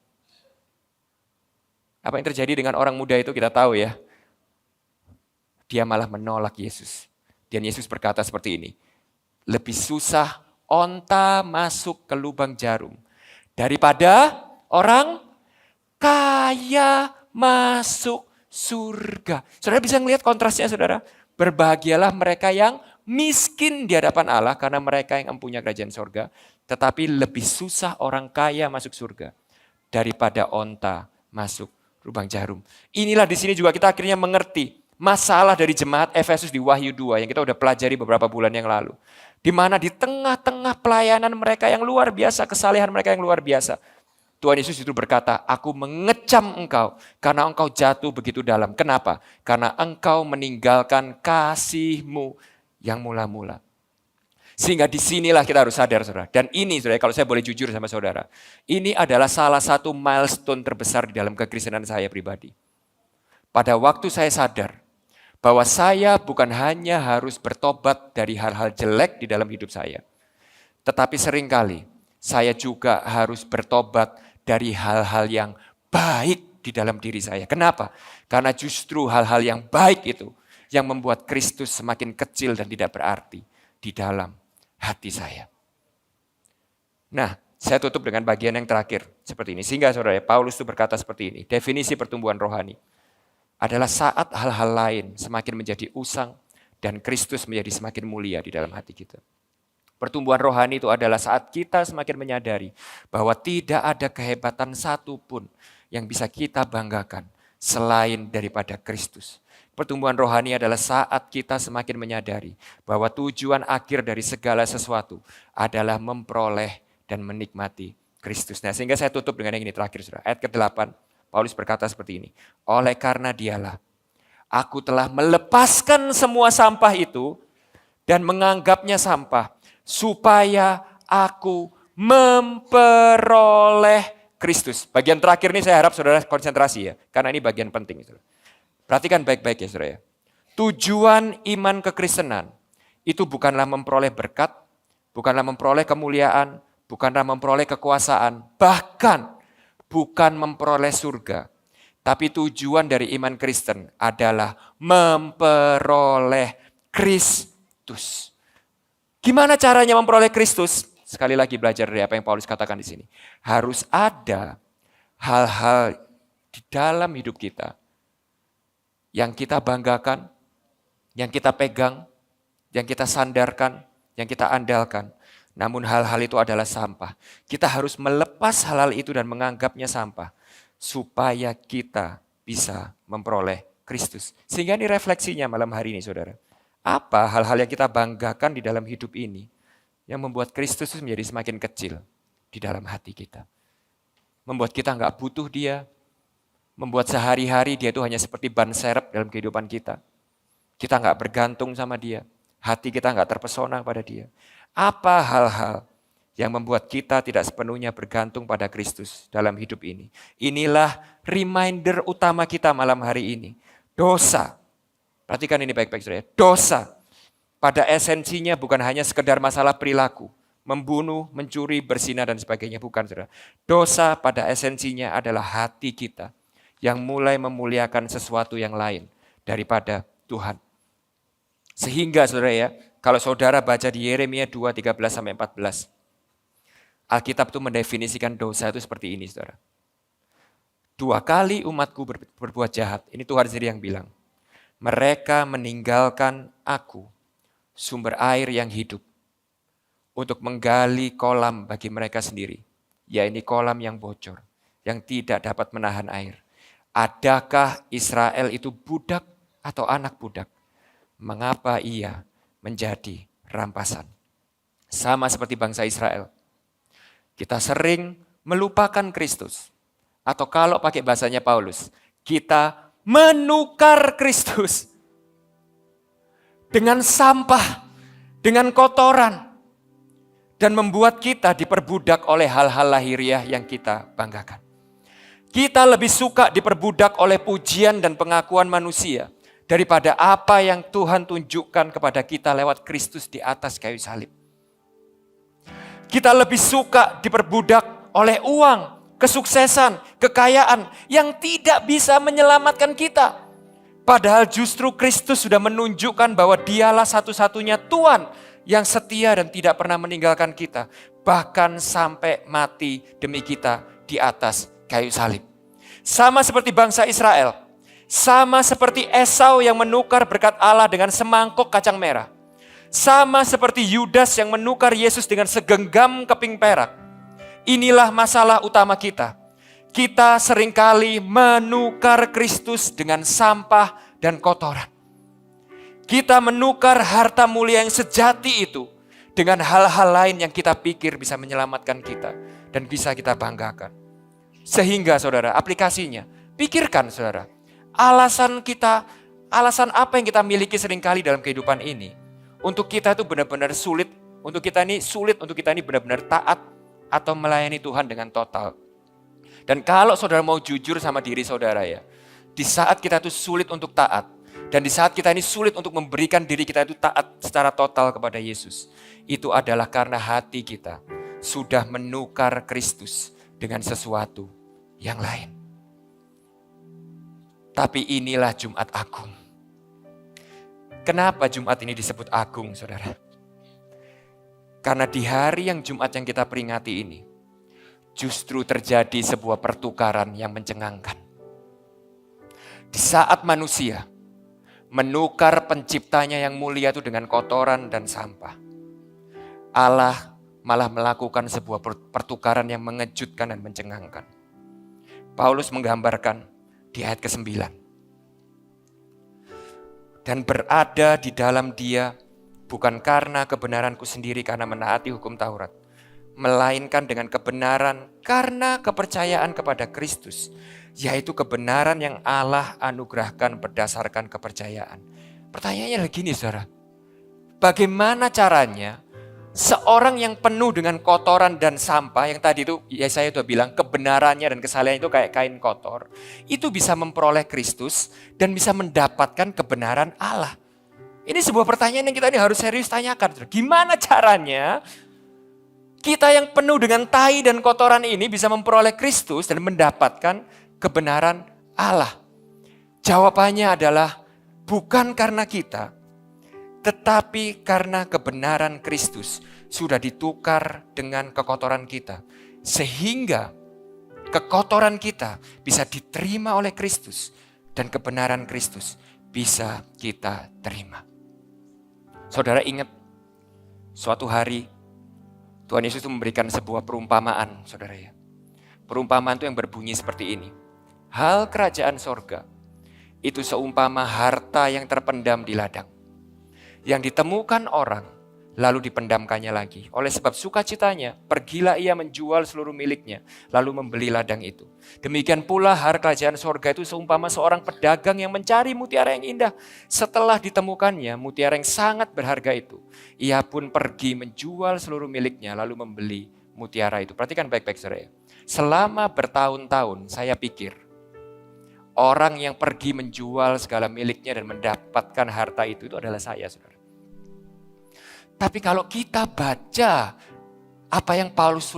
A: Apa yang terjadi dengan orang muda itu kita tahu ya. Dia malah menolak Yesus. Dan Yesus berkata seperti ini, lebih susah onta masuk ke lubang jarum daripada orang kaya masuk surga. Saudara bisa melihat kontrasnya saudara. Berbahagialah mereka yang miskin di hadapan Allah karena mereka yang empunya kerajaan surga. Tetapi lebih susah orang kaya masuk surga daripada onta masuk lubang jarum. Inilah di sini juga kita akhirnya mengerti masalah dari jemaat Efesus di Wahyu 2 yang kita udah pelajari beberapa bulan yang lalu. Di mana di tengah-tengah pelayanan mereka yang luar biasa, kesalehan mereka yang luar biasa. Tuhan Yesus itu berkata, aku mengecam engkau karena engkau jatuh begitu dalam. Kenapa? Karena engkau meninggalkan kasihmu yang mula-mula. Sehingga disinilah kita harus sadar saudara. Dan ini saudara, kalau saya boleh jujur sama saudara. Ini adalah salah satu milestone terbesar di dalam kekristenan saya pribadi. Pada waktu saya sadar bahwa saya bukan hanya harus bertobat dari hal-hal jelek di dalam hidup saya. Tetapi seringkali saya juga harus bertobat dari hal-hal yang baik di dalam diri saya. Kenapa? Karena justru hal-hal yang baik itu yang membuat Kristus semakin kecil dan tidak berarti di dalam hati saya. Nah, saya tutup dengan bagian yang terakhir seperti ini. Sehingga saudara Paulus itu berkata seperti ini. Definisi pertumbuhan rohani adalah saat hal-hal lain semakin menjadi usang dan Kristus menjadi semakin mulia di dalam hati kita. Pertumbuhan rohani itu adalah saat kita semakin menyadari bahwa tidak ada kehebatan satupun yang bisa kita banggakan selain daripada Kristus. Pertumbuhan rohani adalah saat kita semakin menyadari bahwa tujuan akhir dari segala sesuatu adalah memperoleh dan menikmati Kristus. Nah, sehingga saya tutup dengan yang ini terakhir, saudara. Ayat ke-8. Paulus berkata seperti ini, oleh karena dialah, aku telah melepaskan semua sampah itu dan menganggapnya sampah, supaya aku memperoleh Kristus. Bagian terakhir ini saya harap saudara konsentrasi ya, karena ini bagian penting. Saudara. Perhatikan baik-baik ya saudara ya. Tujuan iman kekristenan itu bukanlah memperoleh berkat, bukanlah memperoleh kemuliaan, bukanlah memperoleh kekuasaan, bahkan bukan memperoleh surga. Tapi tujuan dari iman Kristen adalah memperoleh Kristus. Gimana caranya memperoleh Kristus? Sekali lagi belajar dari apa yang Paulus katakan di sini. Harus ada hal-hal di dalam hidup kita yang kita banggakan, yang kita pegang, yang kita sandarkan, yang kita andalkan. Namun hal-hal itu adalah sampah. Kita harus melepas hal-hal itu dan menganggapnya sampah. Supaya kita bisa memperoleh Kristus. Sehingga ini refleksinya malam hari ini saudara. Apa hal-hal yang kita banggakan di dalam hidup ini yang membuat Kristus menjadi semakin kecil di dalam hati kita. Membuat kita nggak butuh dia. Membuat sehari-hari dia itu hanya seperti ban serep dalam kehidupan kita. Kita nggak bergantung sama dia. Hati kita nggak terpesona pada dia. Apa hal-hal yang membuat kita tidak sepenuhnya bergantung pada Kristus dalam hidup ini? Inilah reminder utama kita malam hari ini. Dosa. Perhatikan ini baik-baik saudara. Dosa pada esensinya bukan hanya sekedar masalah perilaku. Membunuh, mencuri, berzina dan sebagainya. Bukan saudara. Dosa pada esensinya adalah hati kita yang mulai memuliakan sesuatu yang lain daripada Tuhan. Sehingga saudara ya, kalau saudara baca di Yeremia 2:13-14, Alkitab itu mendefinisikan dosa itu seperti ini saudara. 2 kali umatku berbuat jahat, ini Tuhan sendiri yang bilang. Mereka meninggalkan aku, sumber air yang hidup, untuk menggali kolam bagi mereka sendiri. Ya ini kolam yang bocor, yang tidak dapat menahan air. Adakah Israel itu budak atau anak budak? Mengapa ia menjadi rampasan? Sama seperti bangsa Israel. Kita sering melupakan Kristus. Atau kalau pakai bahasanya Paulus, kita menukar Kristus dengan sampah, dengan kotoran, dan membuat kita diperbudak oleh hal-hal lahiriah yang kita banggakan. Kita lebih suka diperbudak oleh pujian dan pengakuan manusia daripada apa yang Tuhan tunjukkan kepada kita lewat Kristus di atas kayu salib. Kita lebih suka diperbudak oleh uang, kesuksesan, kekayaan yang tidak bisa menyelamatkan kita. Padahal justru Kristus sudah menunjukkan bahwa dialah satu-satunya Tuhan yang setia dan tidak pernah meninggalkan kita. Bahkan sampai mati demi kita di atas kayu salib. Sama seperti bangsa Israel. Sama seperti Esau yang menukar berkat Allah dengan semangkok kacang merah. Sama seperti Yudas yang menukar Yesus dengan segenggam keping perak. Inilah masalah utama kita. Kita seringkali menukar Kristus dengan sampah dan kotoran. Kita menukar harta mulia yang sejati itu dengan hal-hal lain yang kita pikir bisa menyelamatkan kita dan bisa kita banggakan. Sehingga saudara, aplikasinya, pikirkan saudara. Alasan apa yang kita miliki seringkali dalam kehidupan ini. Untuk kita itu benar-benar sulit, untuk kita ini benar-benar taat atau melayani Tuhan dengan total. Dan kalau saudara mau jujur sama diri saudara ya, di saat kita itu sulit untuk taat, dan di saat kita ini sulit untuk memberikan diri kita itu taat secara total kepada Yesus, itu adalah karena hati kita sudah menukar Kristus dengan sesuatu yang lain. Tapi inilah Jumat Agung. Kenapa Jumat ini disebut agung, saudara? Karena di hari yang Jumat yang kita peringati ini, justru terjadi sebuah pertukaran yang mencengangkan. Di saat manusia menukar penciptanya yang mulia itu dengan kotoran dan sampah, Allah malah melakukan sebuah pertukaran yang mengejutkan dan mencengangkan. Paulus menggambarkan di ayat ke-9. Dan berada di dalam dia bukan karena kebenaranku sendiri karena menaati hukum Taurat, melainkan dengan kebenaran karena kepercayaan kepada Kristus, yaitu kebenaran yang Allah anugerahkan berdasarkan kepercayaan. Pertanyaannya begini saudara, bagaimana caranya Seorang yang penuh dengan kotoran dan sampah, yang tadi itu Yesaya itu bilang kebenarannya dan kesalehannya itu kayak kain kotor, itu bisa memperoleh Kristus dan bisa mendapatkan kebenaran Allah. Ini sebuah pertanyaan yang kita ini harus serius tanyakan. Gimana caranya kita yang penuh dengan tai dan kotoran ini bisa memperoleh Kristus dan mendapatkan kebenaran Allah? Jawabannya adalah bukan karena kita, tetapi karena kebenaran Kristus sudah ditukar dengan kekotoran kita. Sehingga kekotoran kita bisa diterima oleh Kristus dan kebenaran Kristus bisa kita terima. Saudara ingat, suatu hari Tuhan Yesus itu memberikan sebuah perumpamaan, saudara ya. Perumpamaan itu yang berbunyi seperti ini. Hal kerajaan sorga itu seumpama harta yang terpendam di ladang, yang ditemukan orang, lalu dipendamkannya lagi. Oleh sebab sukacitanya, pergilah ia menjual seluruh miliknya, lalu membeli ladang itu. Demikian pula harta kerajaan sorga itu seumpama seorang pedagang yang mencari mutiara yang indah. Setelah ditemukannya mutiara yang sangat berharga itu, ia pun pergi menjual seluruh miliknya, lalu membeli mutiara itu. Perhatikan baik-baik saudara. Selama bertahun-tahun saya pikir, orang yang pergi menjual segala miliknya dan mendapatkan harta itu adalah saya, saudara. Tapi kalau kita baca apa yang Paulus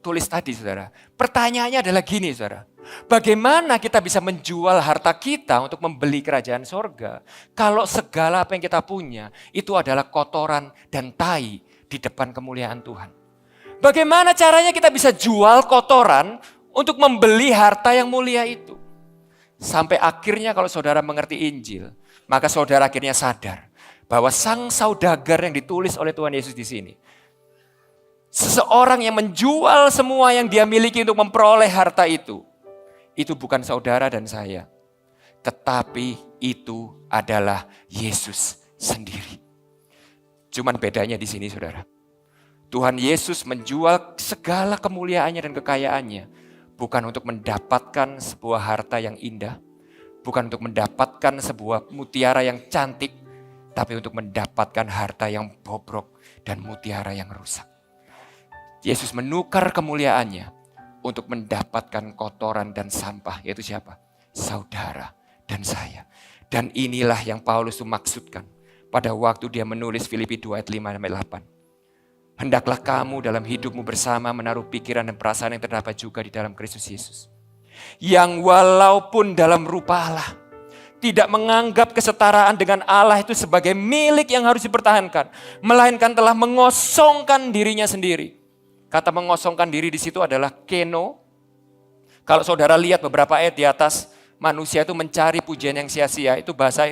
A: tulis tadi, saudara. Pertanyaannya adalah gini, saudara. Bagaimana kita bisa menjual harta kita untuk membeli kerajaan sorga kalau segala apa yang kita punya itu adalah kotoran dan tai di depan kemuliaan Tuhan? Bagaimana caranya kita bisa jual kotoran untuk membeli harta yang mulia itu? Sampai akhirnya kalau saudara mengerti Injil, maka saudara akhirnya sadar bahwa sang saudagar yang ditulis oleh Tuhan Yesus di sini, seseorang yang menjual semua yang dia miliki untuk memperoleh harta itu bukan saudara dan saya, tetapi itu adalah Yesus sendiri. Cuman bedanya di sini, saudara. Tuhan Yesus menjual segala kemuliaannya dan kekayaannya bukan untuk mendapatkan sebuah harta yang indah, bukan untuk mendapatkan sebuah mutiara yang cantik, tapi untuk mendapatkan harta yang bobrok dan mutiara yang rusak. Yesus menukar kemuliaannya untuk mendapatkan kotoran dan sampah, yaitu siapa? Saudara dan saya. Dan inilah yang Paulus maksudkan pada waktu dia menulis Filipi 2 ayat 5-8. Hendaklah kamu dalam hidupmu bersama menaruh pikiran dan perasaan yang terdapat juga di dalam Kristus Yesus. Yang walaupun dalam rupa Allah, tidak menganggap kesetaraan dengan Allah itu sebagai milik yang harus dipertahankan, melainkan telah mengosongkan dirinya sendiri. Kata mengosongkan diri di situ adalah keno. Kalau saudara lihat beberapa ayat di atas, manusia itu mencari pujian yang sia-sia, itu bahasa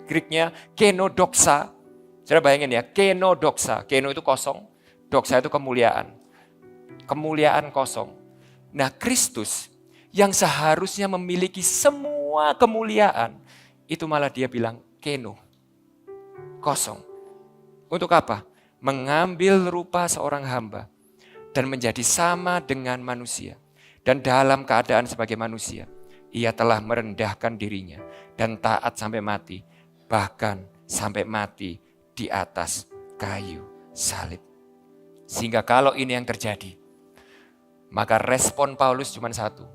A: Greeknya kenodoxa. Saudara bayangin ya, kenodoxa. Keno itu kosong, doxa itu kemuliaan. Kemuliaan kosong. Nah, Kristus yang seharusnya memiliki semua kemuliaan, itu malah dia bilang keno, kosong. Untuk apa? Mengambil rupa seorang hamba dan menjadi sama dengan manusia. Dan dalam keadaan sebagai manusia, ia telah merendahkan dirinya dan taat sampai mati, bahkan sampai mati di atas kayu salib. Sehingga kalau ini yang terjadi, maka respon Paulus cuma satu.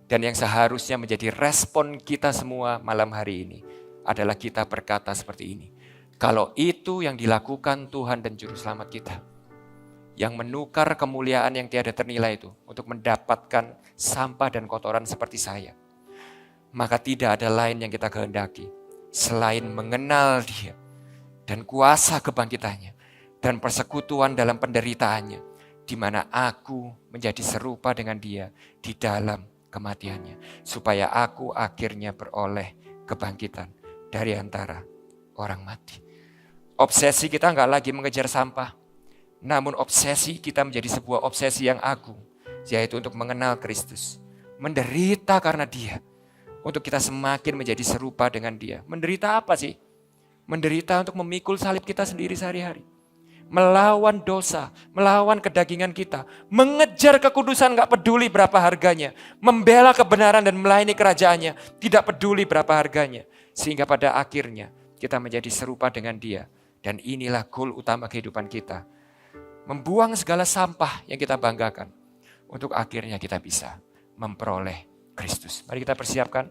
A: Dan yang seharusnya menjadi respon kita semua malam hari ini adalah kita berkata seperti ini. Kalau itu yang dilakukan Tuhan dan Juru Selamat kita, yang menukar kemuliaan yang tiada ternilai itu untuk mendapatkan sampah dan kotoran seperti saya, maka tidak ada lain yang kita kehendaki selain mengenal Dia dan kuasa kebangkitannya dan persekutuan dalam penderitaannya, di mana aku menjadi serupa dengan Dia di dalam kematiannya, supaya aku akhirnya beroleh kebangkitan dari antara orang mati. Obsesi kita enggak lagi mengejar sampah, namun obsesi kita menjadi sebuah obsesi yang agung, yaitu untuk mengenal Kristus, menderita karena Dia, untuk kita semakin menjadi serupa dengan Dia. Menderita apa sih? Menderita untuk memikul salib kita sendiri sehari-hari. Melawan dosa, melawan kedagingan kita, mengejar kekudusan gak peduli berapa harganya, membela kebenaran dan melayani kerajaannya, tidak peduli berapa harganya, sehingga pada akhirnya kita menjadi serupa dengan Dia. Dan inilah goal utama kehidupan kita. membuang segala sampah yang kita banggakan, untuk akhirnya kita bisa memperoleh Kristus. Mari kita persiapkan.